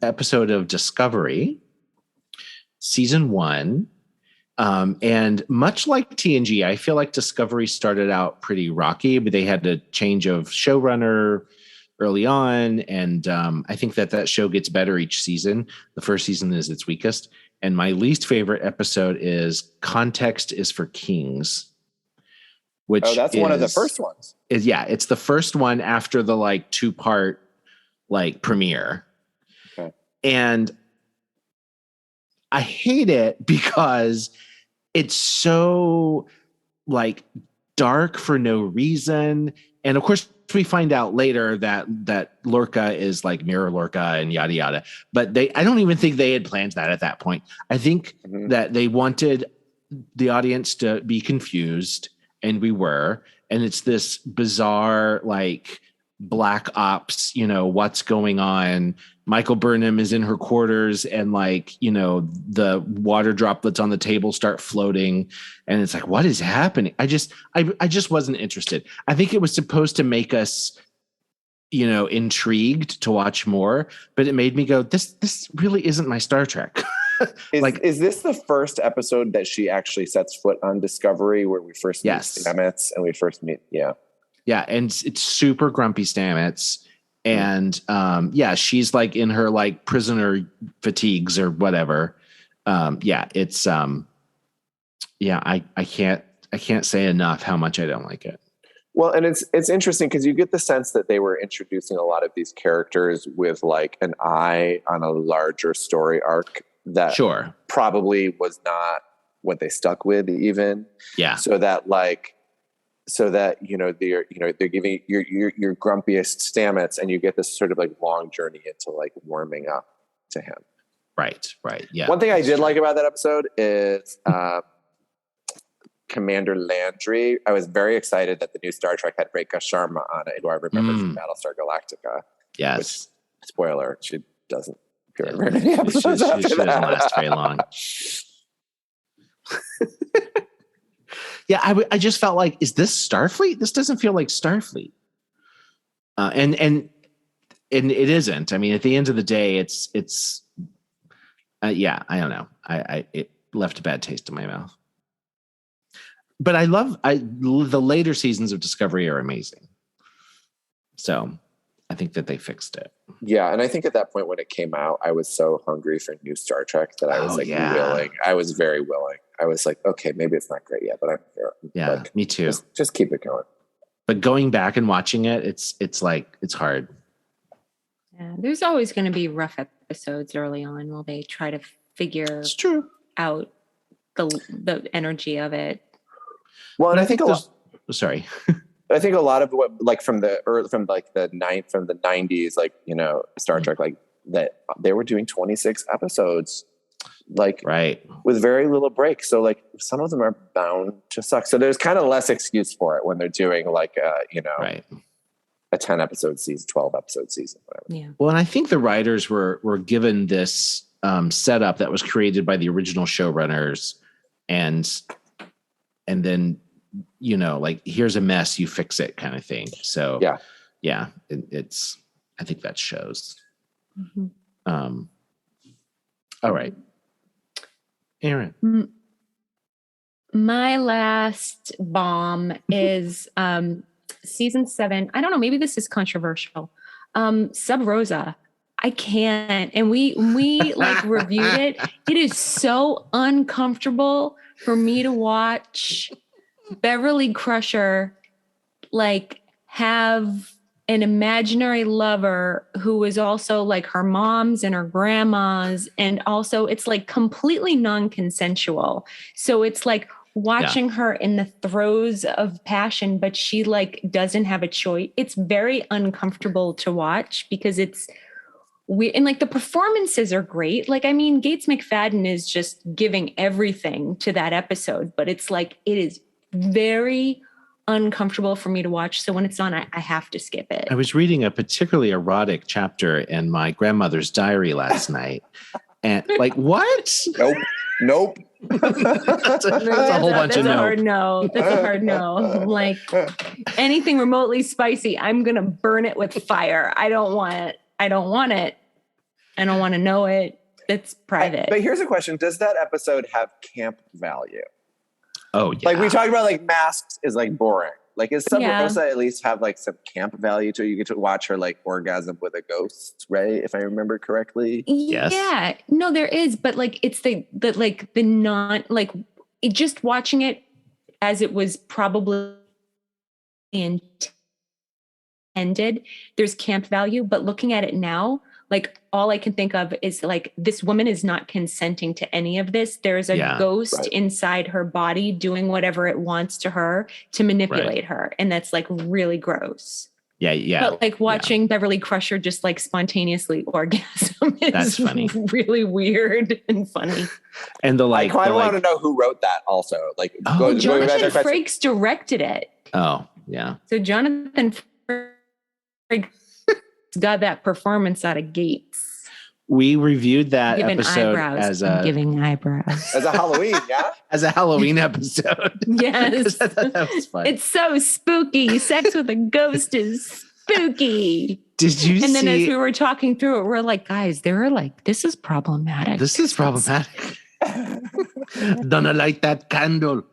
episode of Discovery, season 1. And much like TNG, I feel like Discovery started out pretty rocky, but they had a change of showrunner early on. And I think that show gets better each season. The first season is its weakest. And my least favorite episode is Context is for Kings. Which that's one of the first ones. It's the first one after the 2-part premiere. And I hate it because it's so like dark for no reason. And of course, we find out later that Lorca is like Mirror Lorca and yada yada. But I don't even think they had planned that at that point. I think that they wanted the audience to be confused, and we were. And it's this bizarre, like, black ops, what's going on. Michael Burnham is in her quarters, and like, the water droplets on the table start floating, and it's like, what is happening? I just wasn't interested. I think it was supposed to make us, intrigued to watch more, but it made me go, this really isn't my Star Trek. Is this the first episode that she actually sets foot on Discovery, where we first meet Stamets and we first meet? Yeah, and it's super grumpy Stamets, and she's like in her like prisoner fatigues or whatever. It's I can't say enough how much I don't like it. Well, and it's interesting because you get the sense that they were introducing a lot of these characters with like an eye on a larger story arc that probably was not what they stuck with even. Yeah. So that they're giving your grumpiest Stamets, and you get this sort of like long journey into like warming up to him. Right. Yeah. One thing I did like about that episode is Commander Landry. I was very excited that the new Star Trek had Rekha Sharma on it, who I remember from Battlestar Galactica. Yes. Which, spoiler, she doesn't appear in very many episodes after that. She doesn't last very long. Yeah, I just felt like, is this Starfleet? This doesn't feel like Starfleet. And it isn't. I mean, at the end of the day, it's I don't know. It left a bad taste in my mouth. But the later seasons of Discovery are amazing. So I think that they fixed it. Yeah, and I think at that point when it came out, I was so hungry for new Star Trek that I was willing. I was very willing. I was like, okay, maybe it's not great yet, but I'm here. Yeah, like, me too. Just keep it going. But going back and watching it, it's hard. Yeah, there's always going to be rough episodes early on while they try to figure out the energy of it. Well, and I think sorry. I think a lot of what, like from the 90s, like, Star Trek, like that they were doing 26 episodes, like with very little break. So like some of them are bound to suck. So there's kind of less excuse for it when they're doing like a 10 episode season, 12 episode season, whatever. Yeah. Well, and I think the writers were given this setup that was created by the original showrunners, and then, like, here's a mess, you fix it kind of thing. So it's, I think that shows. Mm-hmm. All right. Aaron. My last bomb is season 7. I don't know, maybe this is controversial. Sub Rosa. I can't. And we like reviewed it. It is so uncomfortable for me to watch Beverly Crusher like have an imaginary lover who is also like her mom's and her grandma's, and also it's like completely non-consensual. So it's like watching her in the throes of passion, but she like doesn't have a choice. It's very uncomfortable to watch because it's weird. And like the performances are great. Like, I mean, Gates McFadden is just giving everything to that episode, but it's like, it is very uncomfortable for me to watch. So when it's on, I have to skip it. I was reading a particularly erotic chapter in my grandmother's diary last night. And like, what? Nope. That's a whole bunch of no. That's a hard no. Like anything remotely spicy, I'm going to burn it with fire. I don't want it. I don't want to know it. It's private. But here's a question. Does that episode have camp value? Oh, yeah. Like we talked about, like Masks is like boring. Like is Sub Rosa at least have like some camp value to it? You get to watch her like orgasm with a ghost, right? If I remember correctly. Yes. Yeah. No, there is, but like it's the non, like just watching it as it was probably intended, there's camp value, but looking at it now, like all I can think of is like this woman is not consenting to any of this. There's a ghost inside her body doing whatever it wants to her to manipulate her. And that's like really gross. Yeah. But like watching Beverly Crusher just like spontaneously orgasm is that's funny. Really weird and funny. And I kind of want to know who wrote that also. Like, Jonathan Frakes directed it. Oh, yeah. So Jonathan Frakes got that performance out of Gates. We reviewed that giving episode eyebrows. I'm giving eyebrows. As a Halloween, yeah? As a Halloween episode. Yes. That was fun. It's so spooky. Sex with a ghost is spooky. Did you And then as we were talking through it, we're like, guys, they're like, this is problematic. This is problematic. Don't light that candle.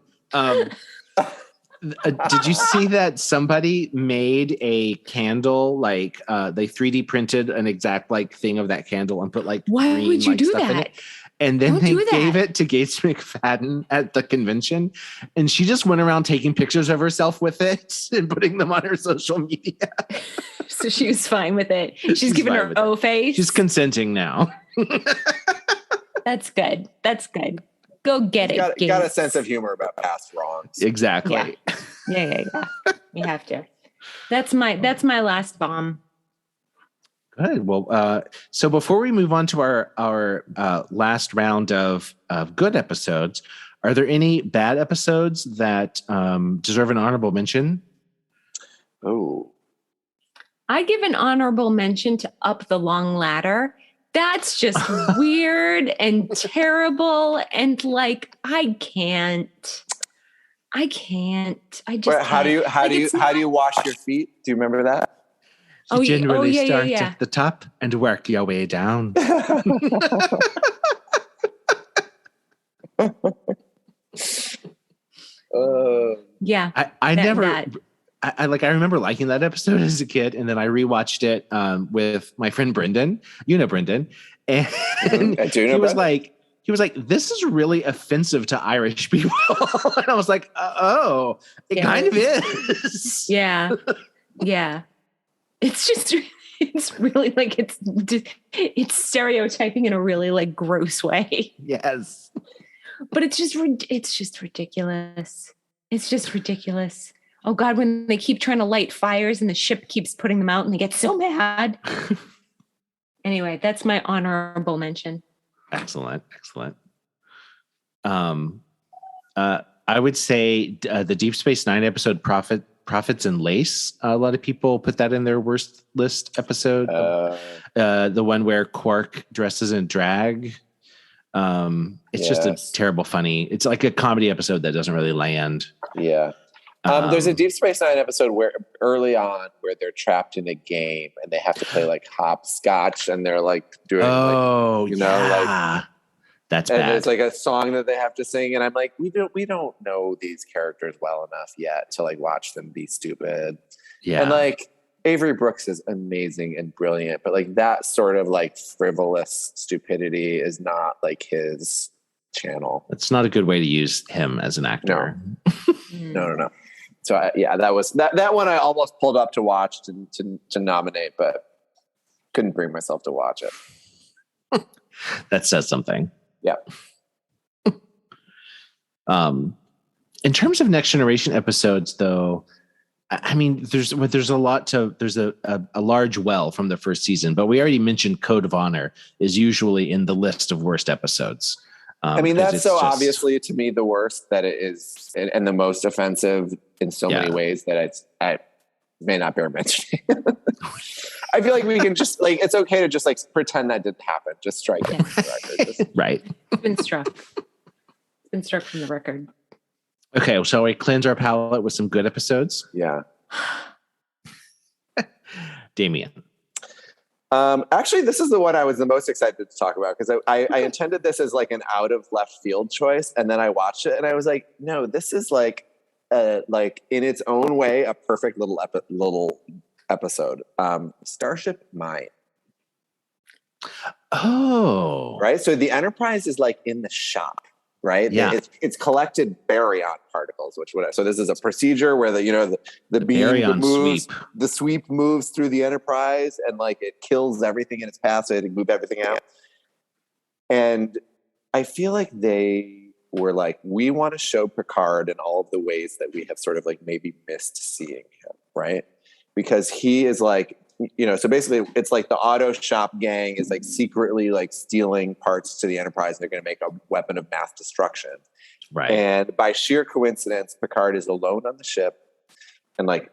Did you see that somebody made a candle, like they 3D printed an exact like thing of that candle and put like why green, would you like, do stuff in that? it? And then they do gave that. it to Gates McFadden at the convention, and she just went around taking pictures of herself with it and putting them on her social media. So she was fine with it. She's giving her O face. She's consenting now. That's good. That's good. Go get it. Got a sense of humor about past wrongs. Exactly. Yeah. You have to. That's my last bomb. Good. Well, so before we move on to our last round of good episodes, are there any bad episodes that deserve an honorable mention? Oh, I give an honorable mention to Up the Long Ladder. That's just weird and terrible. And like, I can't. I just. Wait, how do you wash your feet? Do you remember that? You generally start at the top and work your way down. Yeah. I remember liking that episode as a kid, and then I rewatched it with my friend Brendan. You know Brendan, and he was like, "This is really offensive to Irish people," and I was like, "Oh, it kind of is." Yeah. It's really like it's stereotyping in a really like gross way. Yes, but it's just ridiculous. It's just ridiculous. Oh God, when they keep trying to light fires and the ship keeps putting them out and they get so mad. Anyway, that's my honorable mention. Excellent. I would say the Deep Space Nine episode Profits and Lace. A lot of people put that in their worst list episode. The one where Quark dresses in drag. It's just a terrible funny. It's like a comedy episode that doesn't really land. Yeah. There's a Deep Space Nine episode where early on where they're trapped in a game and they have to play like hopscotch and they're like doing that's and bad. there's like a song that they have to sing and I'm like we don't know these characters well enough yet to like watch them be stupid. Yeah. And like Avery Brooks is amazing and brilliant, but like that sort of like frivolous stupidity is not like his channel. It's not a good way to use him as an actor. No. So that was that one I almost pulled up to watch to nominate, but couldn't bring myself to watch it. That says something. Yeah. In terms of Next Generation episodes, though, I mean, there's a large well from the first season, but we already mentioned Code of Honor is usually in the list of worst episodes. I mean, that's so obviously to me the worst that it is, and the most offensive in so many ways that I may not bear mentioning. I feel like we can just like it's okay to just like pretend that didn't happen. Just strike it from the record. Right. It's been struck. It's been struck from the record. Okay, shall we cleanse our palate with some good episodes? Yeah. Damien. Actually, this is the one I was the most excited to talk about because I intended this as like an out of left field choice, and then I watched it and I was like, no, this is like in its own way a perfect little episode. Starship Mine. Oh, right. So the Enterprise is like in the shop, right? Yeah. It's collected baryon particles, so this is a procedure where the beam baryon moves, sweep. the sweep moves through the Enterprise and like it kills everything in its path, so they move everything out. And I feel like they were like, we want to show Picard in all of the ways that we have sort of like maybe missed seeing him, right? Because he is like, so basically it's like the auto shop gang is like secretly like stealing parts to the Enterprise, and they're going to make a weapon of mass destruction. Right. And by sheer coincidence, Picard is alone on the ship, and like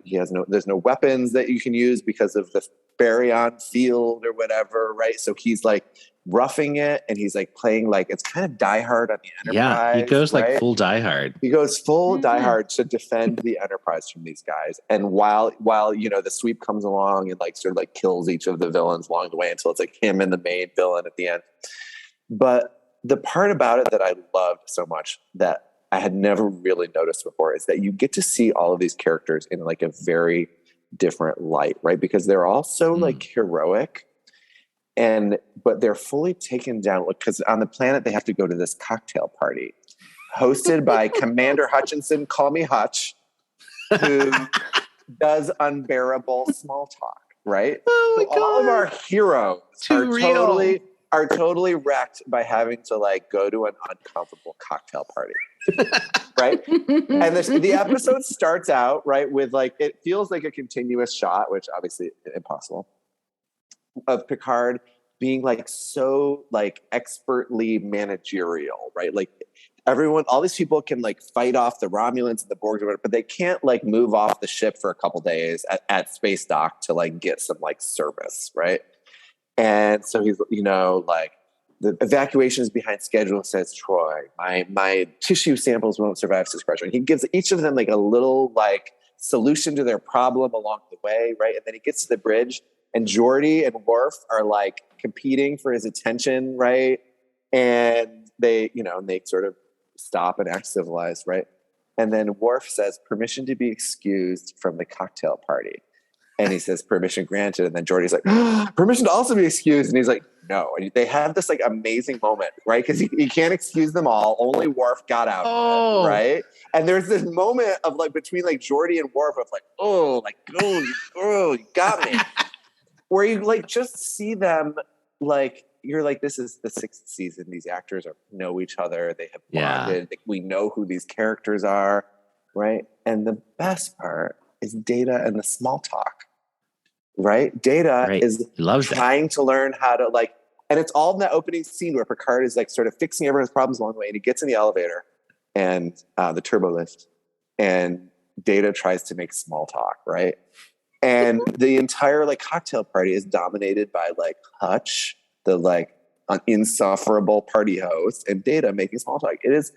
there's no weapons that you can use because of the baryon field or whatever, right? So he's like roughing it, and he's like playing like it's kind of Die Hard on the Enterprise. Yeah, he goes right? like full Die Hard. He goes full Die Hard to defend the Enterprise from these guys. And while the sweep comes along and like sort of like kills each of the villains along the way until it's like him and the main villain at the end. But the part about it that I loved so much that I had never really noticed before is that you get to see all of these characters in like a very different light, right? Because they're all so like heroic, but they're fully taken down because on the planet they have to go to this cocktail party hosted by Commander Hutchinson, call me Hutch, who does unbearable small talk, right? Oh my So all of our heroes are totally wrecked by having to like go to an uncomfortable cocktail party. Right? And the episode starts out right with like, it feels like a continuous shot, which obviously impossible, of Picard being like so like expertly managerial, right? Like all these people can like fight off the Romulans and the Borg, but they can't like move off the ship for a couple days at space dock to like get some like service, right? And so he's, like, the evacuation is behind schedule, says Troy. My tissue samples won't survive such pressure. And he gives each of them like a little like solution to their problem along the way, right? And then he gets to the bridge, and Geordi and Worf are like competing for his attention, right? And they sort of stop and act civilized, right? And then Worf says, permission to be excused from the cocktail party. And he says, permission granted. And then Geordi's like, permission to also be excused. And he's like, no. And they have this like amazing moment, right? Because he can't excuse them all. Only Worf got out of it, right? And there's this moment of like between like Geordi and Worf of like, oh, you got me. Where you like just see them like, you're like, this is the 6th season. These actors know each other. They have bonded. Yeah. We know who these characters are, right? And the best part is Data and the small talk, right? Data is trying to learn how to like, and it's all in that opening scene where Picard is like sort of fixing everyone's problems along the way, and he gets in the elevator and the turbo lift, and Data tries to make small talk, right? And the entire like cocktail party is dominated by like Hutch, the like insufferable party host, and Data making small talk. It is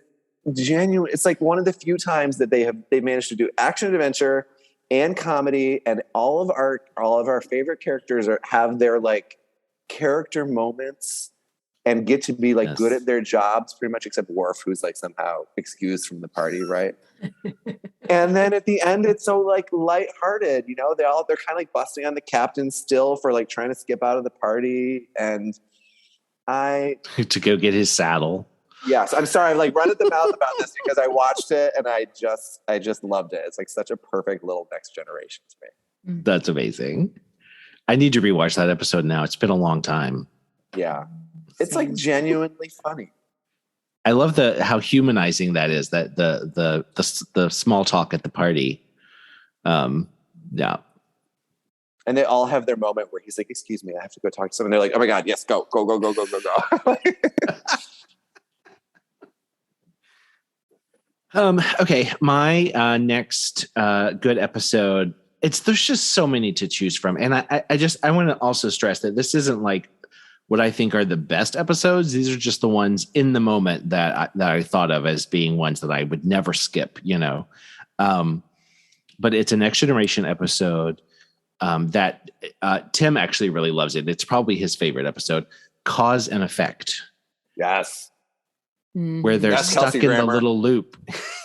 genuine. It's like one of the few times that they managed to do action adventure and comedy, and all of our favorite characters have their like character moments and get to be like good at their jobs, pretty much, except Worf, who's like somehow excused from the party, right? And then at the end, it's so like lighthearted, they're kind of like busting on the captain still for like trying to skip out of the party, and to go get his saddle. Yes, I'm sorry. I've like run at the mouth about this because I watched it and I just loved it. It's like such a perfect little Next Generation to me. That's amazing. I need to rewatch that episode now. It's been a long time. Yeah, it's like genuinely funny. I love how humanizing that is. That the small talk at the party. Yeah. And they all have their moment where he's like, "Excuse me, I have to go talk to someone." They're like, "Oh my god, yes, go." Okay, my next good episode. There's just so many to choose from, and I want to also stress that this isn't like what I think are the best episodes. These are just the ones in the moment that I thought of as being ones that I would never skip. But it's a Next Generation episode that Tim actually really loves it. It's probably his favorite episode, Cause and Effect. Yes. Where they're stuck in the little loop.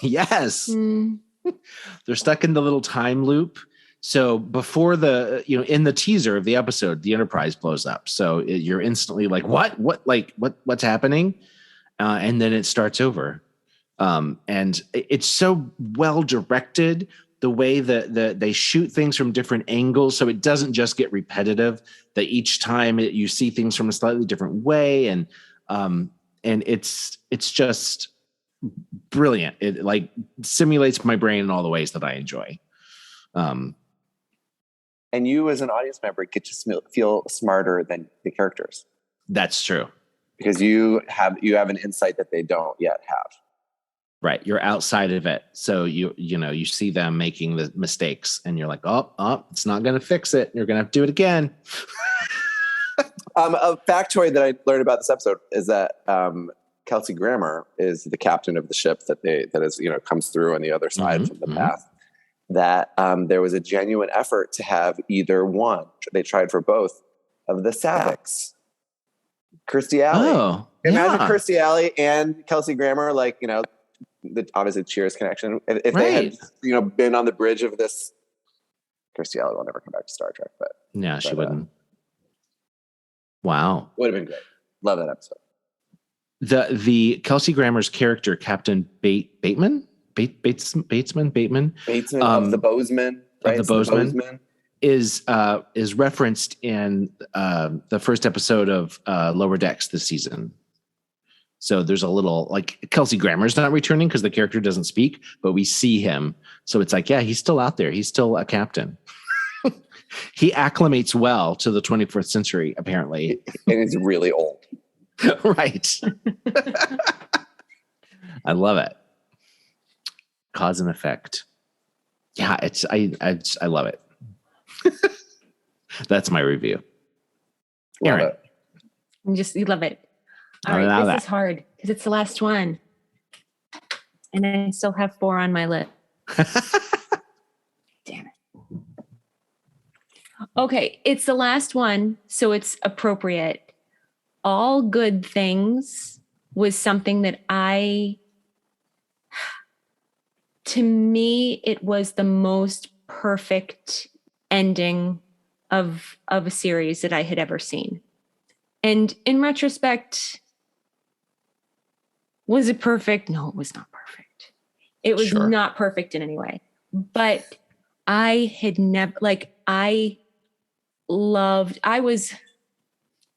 Yes. They're stuck in the little time loop. So before in the teaser of the episode, the Enterprise blows up. So you're instantly like, what's happening? and then it starts over. And it's so well directed, the way that they shoot things from different angles, so it doesn't just get repetitive, that each time you see things from a slightly different way. And it's just brilliant. It like simulates my brain in all the ways that I enjoy. And you as an audience member get to feel smarter than the characters. That's true. Because you have an insight that they don't yet have. Right. You're outside of it. So you see them making the mistakes and you're like, oh, it's not going to fix it. You're going to have to do it again. A factoid that I learned about this episode is that Kelsey Grammer is the captain of the ship that comes through on the other side from the path. That there was a genuine effort to have either one. They tried for both of the Savics. Kirstie Alley. Oh, imagine Kirstie Alley and Kelsey Grammer, the obviously Cheers connection. If they had, been on the bridge of this, Kirstie Alley will never come back to Star Trek. But she wouldn't. Wow, would have been great. Love that episode. The Kelsey Grammer's character, Captain Bateman of the Bozeman, right? Of the Bozeman. Is referenced in the first episode of Lower Decks this season. So there's a little Kelsey Grammer's not returning because the character doesn't speak, but we see him. So it's he's still out there. He's still a captain. He acclimates well to the 21st century, apparently. And he's really old. Right. I love it. Cause and effect. Yeah, I love it. That's my review. Aaron. You love it. All right, this is hard because it's the last one. And I still have 4 on my list. Damn it. Okay, it's the last one, so it's appropriate. All Good Things was something that to me, it was the most perfect ending of a series that I had ever seen. And in retrospect, was it perfect? No, it was not perfect. It was not perfect in any way. But I had never, I was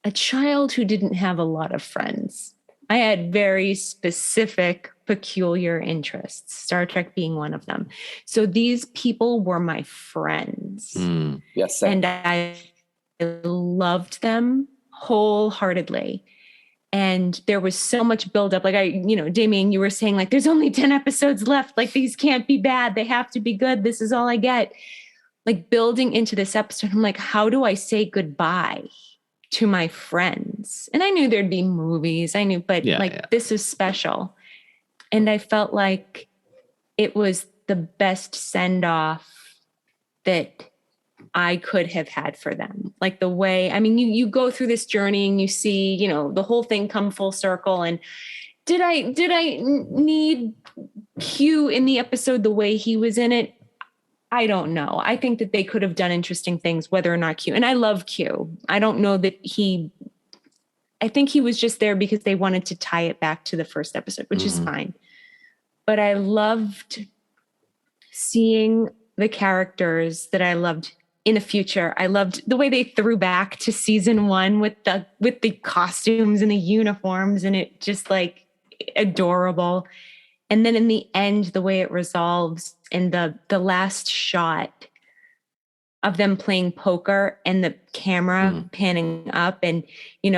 a child who didn't have a lot of friends. I had very specific, peculiar interests, Star Trek being one of them. So these people were my friends. Yes, same. And I loved them wholeheartedly. And there was so much buildup. Damien, you were saying there's only 10 episodes left. These can't be bad. They have to be good. This is all I get. Building into this episode, I'm how do I say goodbye to my friends? And I knew there'd be movies. I knew, but this is special. And I felt like it was the best send-off that I could have had for them. The way, you go through this journey and you see, the whole thing come full circle. And did I need Q in the episode the way he was in it? I don't know. I think that they could have done interesting things, whether or not Q. And I love Q. I don't know that I think he was just there because they wanted to tie it back to the first episode, which is fine. But I loved seeing the characters that I loved in the future. I loved the way they threw back to season 1 with the costumes and the uniforms, and it just adorable. And then in the end, the way it resolves in the last shot of them playing poker and the camera panning up and, and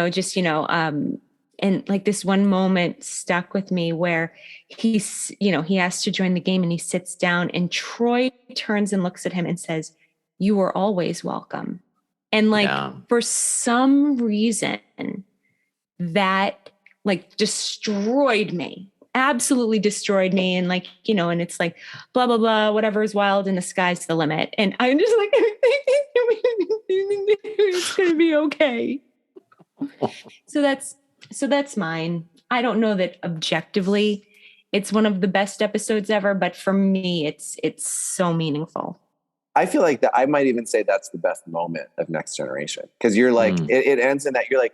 this one moment stuck with me where he has to join the game and he sits down and Troy turns and looks at him and says, "You are always welcome." And for some reason that destroyed me. Absolutely destroyed me. And and it's blah, blah, blah, whatever is wild and the sky's the limit. And I'm just it's going to be okay. So that's mine. I don't know that objectively it's one of the best episodes ever, but for me, it's so meaningful. I feel like that I might even say that's the best moment of Next Generation. Cause you're it ends in that you're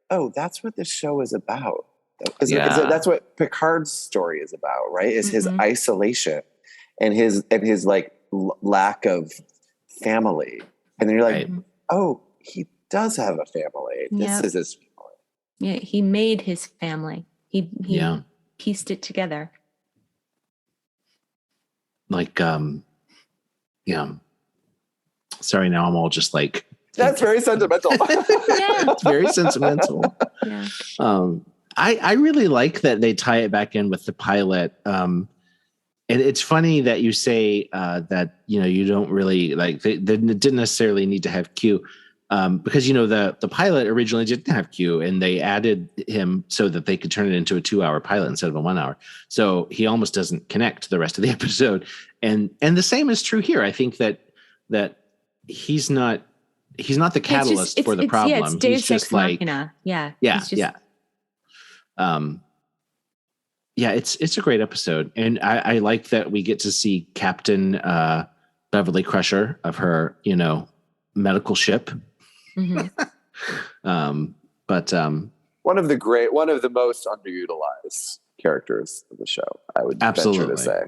oh, that's what this show is about. That's what Picard's story is about, right? Is his isolation and his like lack of family. And then you're like, oh, he does have a family. This is his family. Yeah, he made his family. He pieced it together. Like, sorry, now I'm all just like. That's very sentimental. It's very sentimental. Yeah. I really like that they tie it back in with the pilot. And it's funny that you say that, you don't really like, they didn't necessarily need to have Q. Because the pilot originally didn't have Q, and they added him so that they could turn it into a 2-hour pilot instead of a 1 hour. So he almost doesn't connect to the rest of the episode. And the same is true here. I think that he's not the catalyst for the problem. It's he's just like machina. Yeah. It's a great episode, and I like that we get to see Captain Beverly Crusher of her medical ship. But one of the most underutilized characters of the show, I would venture to say.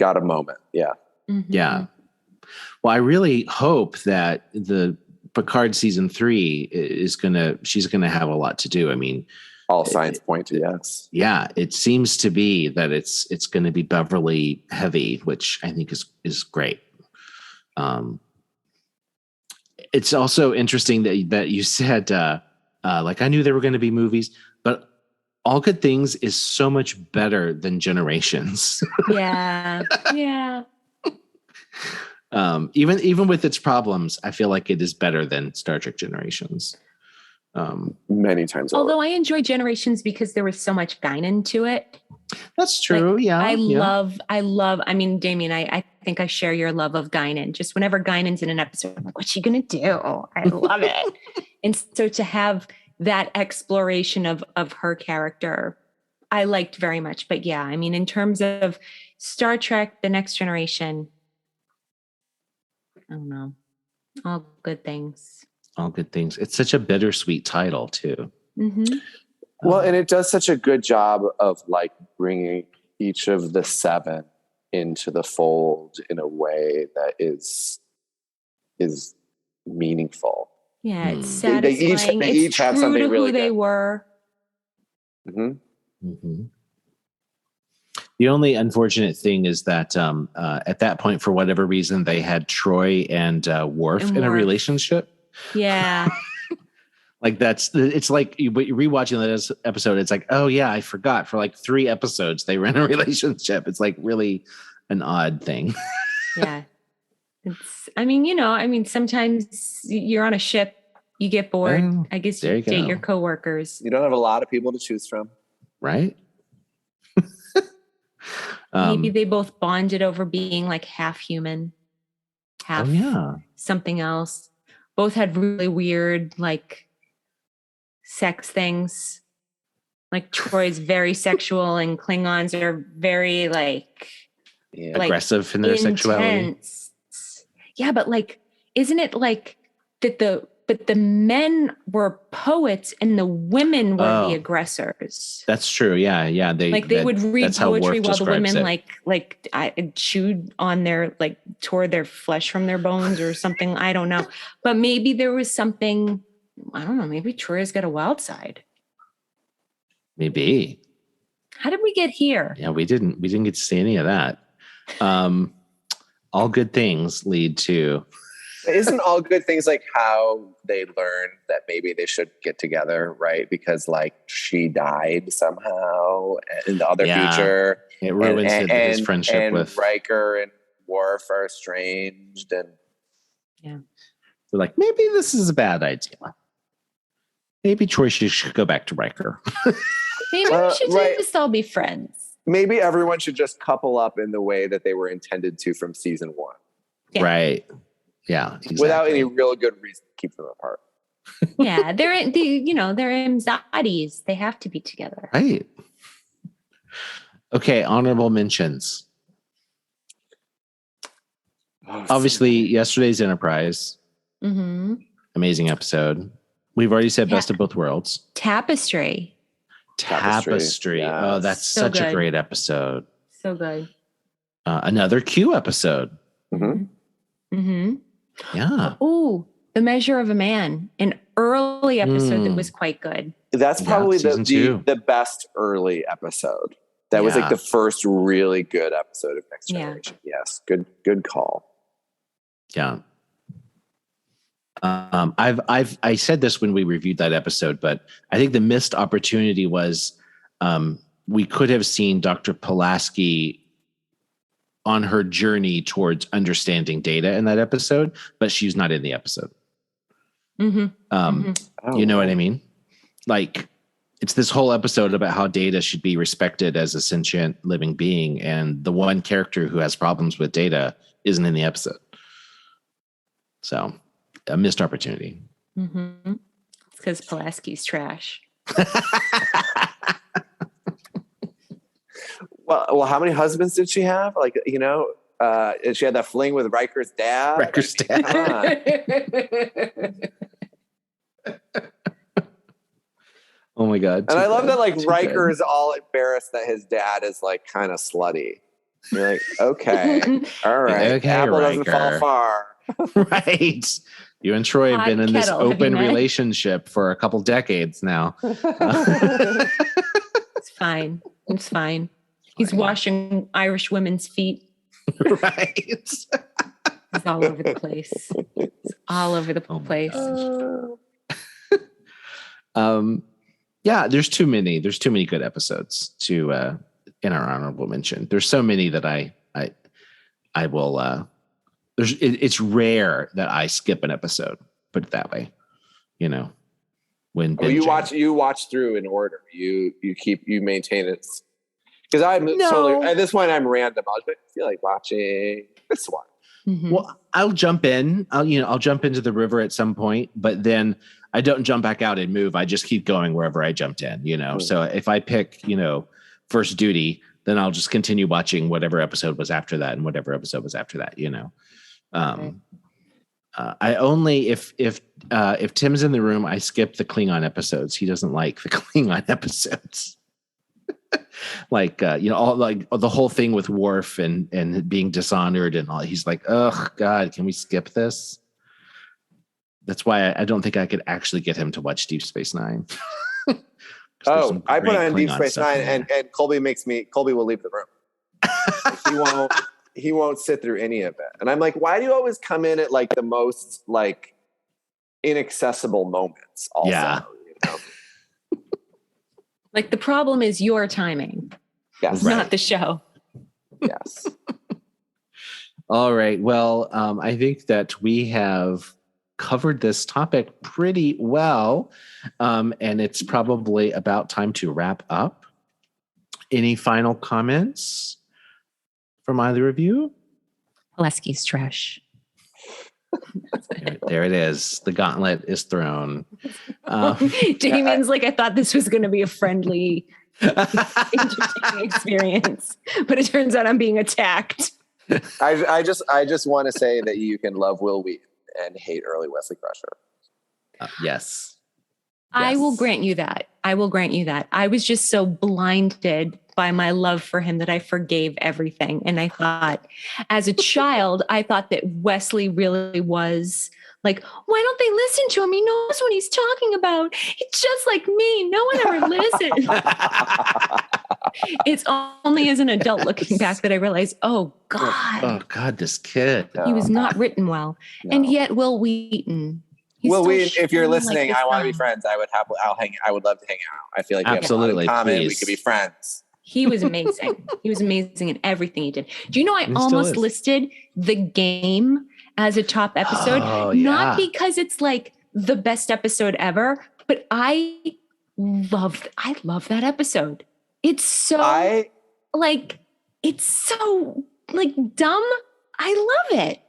Got a moment. Yeah. Yeah. Well, I really hope that the Picard season 3 she's gonna have a lot to do. I mean, all signs point to yes. Yeah, it seems to be that it's going to be Beverly heavy, which I think is great. It's also interesting that you said like I knew there were going to be movies, but All Good Things is so much better than Generations. Yeah. Even with its problems, I feel like it is better than Star Trek Generations. Many times. Although I enjoy Generations because there was so much Guinan to it. That's true. I love, I mean, Damien, I think I share your love of Guinan. Just whenever Guinan's in an episode, I'm like, what's she going to do? I love it. And so to have that exploration of her character, I liked very much. But yeah, I mean, in terms of Star Trek, The Next Generation, I don't know. All Good Things. All Good Things. It's such a bittersweet title too. Well, and it does such a good job of like bringing each of the 7 into the fold in a way that is meaningful. Yeah, it's satisfying. They each have something really who they good. were. The only unfortunate thing is that at that point, for whatever reason, they had Troy and Worf in a relationship. Yeah. Like it's like you're rewatching that episode. It's like, oh yeah, I forgot. For like 3 episodes, they were in a relationship. It's like really an odd thing. Yeah. I mean, sometimes you're on a ship, you get bored. I guess you date your coworkers. You don't have a lot of people to choose from. Right. Maybe they both bonded over being like half human, half something else. Both had really weird, like, sex things. Like Troy's very sexual and Klingons are very like aggressive in their intense sexuality. Yeah, but like, isn't it like that the men were poets and the women were the aggressors? That's true. Yeah. They would read poetry while the women it. chewed on their, like, tore their flesh from their bones or something. I don't know. But maybe there was something, I don't know, maybe Troy's got a wild side. Maybe. How did we get here? Yeah, we didn't get to see any of that. All good things lead to. Isn't All Good Things like how they learned that maybe they should get together, right? Because like she died somehow in the other future. It ruins his friendship and with Riker and Worf are estranged, and they're like, maybe this is a bad idea. Maybe Troy should go back to Riker. Maybe we should just all be friends. Maybe everyone should just couple up in the way that they were intended to from season 1. Yeah. Right. Yeah. Exactly. Without any real good reason to keep them apart. Yeah. They're anxieties. They have to be together. Right. Okay. Honorable mentions. Obviously, yesterday's Enterprise. Mm-hmm. Amazing episode. We've already said Best of Both Worlds. Tapestry. Tapestry. Yes. Oh, that's So such a good. great episode. So good. Another Q episode. Mhm. Mm-hmm. Yeah. Oh, The Measure of a Man, an early episode that was quite good. That's Yeah, probably season 2. the best early episode. That was like Yeah. the first really good episode of Next Yeah. Generation. Yes, good call. Yeah. I said this when we reviewed that episode, but I think the missed opportunity was we could have seen Dr. Pulaski on her journey towards understanding data in that episode, but she's not in the episode. Mm-hmm. You know what I mean? Like, it's this whole episode about how data should be respected as a sentient living being, and the one character who has problems with data isn't in the episode. So, a missed opportunity. Mm-hmm. It's because Pulaski's trash. Well, how many husbands did she have? Like, she had that fling with Riker's dad. Riker's dad. Come on. Oh my God. And I love that, like, Too Riker good. is all embarrassed that his dad is, like, kind of slutty. You're like, okay, all right. Okay, Apple doesn't fall Riker. far. Right. You and Troy have Hot been in this kettle, have you open met? relationship for a couple decades now. It's fine. It's fine. He's washing Irish women's feet. Right. It's all over the place. It's all over the Oh my place. Yeah, there's too many good episodes to in our honorable mention. There's so many that I will it's rare that I skip an episode, put it that way. When Well, you binging. watch through in order. You maintain it. Because I'm No. totally, at this point I'm random. I feel like watching this one. Mhm. Well, I'll jump in. I'll jump into the river at some point, but then I don't jump back out and move. I just keep going wherever I jumped in, So if I pick, First Duty, then I'll just continue watching whatever episode was after that and whatever episode was after that, I only if Tim's in the room, I skip the Klingon episodes. He doesn't like the Klingon episodes. All like the whole thing with Worf and being dishonored and all. He's like, oh God, can we skip this? That's why I don't think I could actually get him to watch Deep Space Nine. Oh, I put on Deep Klingon Space stuff Nine, in there. and Colby will leave the room. He won't sit through any of it. And I'm like, why do you always come in at like the most like inaccessible moments? Also, Yeah. Like, the problem is your timing, Yes. Right. not the show. Yes. All right. Well, I think that we have covered this topic pretty well, and it's probably about time to wrap up. Any final comments from either of you? Pulaski's trash. There it is. The gauntlet is thrown. Damien's like, I thought this was going to be a friendly, interesting experience, but it turns out I'm being attacked. I just want to say that you can love Will Wheaton and hate early Wesley Crusher. Yes. I will Yes. grant you that. I was just so blinded by my love for him that I forgave everything. And I thought, as a child, I thought that Wesley really was like, why don't they listen to him? He knows what he's talking about. It's just like me. No one ever listens. It's only as an adult looking back that I realized, oh God, Oh God, this kid. he was not written well. No. And yet Will Wheaton. he's Will still Wheaton, if you're shining like listening, the I want to be sun. friends. I would love to hang out. I feel like we Absolutely, have a lot in common. We please. could be friends. He was amazing. He was amazing in everything he did. Do you know I He still almost is. listed The Game as a top episode? Oh, Not yeah. because it's like the best episode ever, but I love that episode. It's so it's so like dumb. I love it.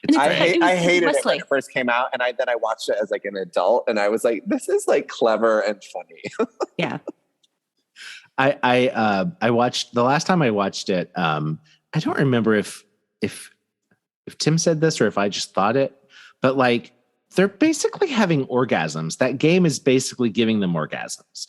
And It's it's great. I hated it when Wesley. it first came out, and then I watched it as like an adult, and I was like, "This is like clever and funny." Yeah. I watched the last time I watched it. I don't remember if Tim said this or if I just thought it, but like they're basically having orgasms. That game is basically giving them orgasms.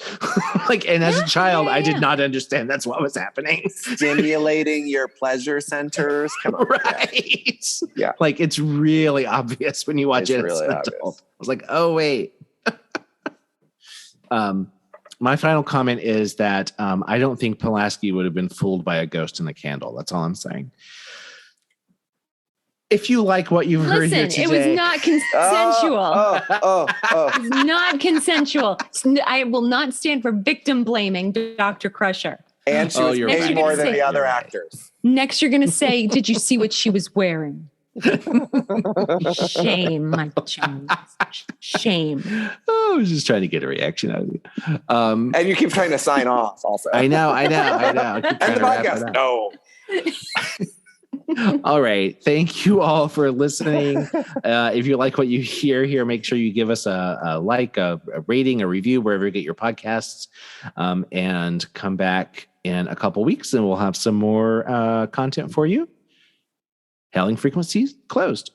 And as a child, I did not understand that's what was happening. Stimulating your pleasure centers. Come on. Right. Yeah. Like, it's really obvious when you watch it as an adult. I was like, oh, wait. My final comment is that I don't think Pulaski would have been fooled by a ghost in a candle. That's all I'm saying. If you like what you've heard here today. It was not consensual. It was not consensual. I will not stand for victim blaming Dr. Crusher. And she was paid more than the other actors. Next, you're going to say, did you see what she was wearing? Shame, Mike Jones. Shame. Oh, I was just trying to get a reaction out of you. And you keep trying to sign off also. I know. I keep And the podcast, no. All right. Thank you all for listening. If you like what you hear here, make sure you give us a like, a rating, a review, wherever you get your podcasts, and come back in a couple weeks and we'll have some more content for you. Hailing Frequencies closed.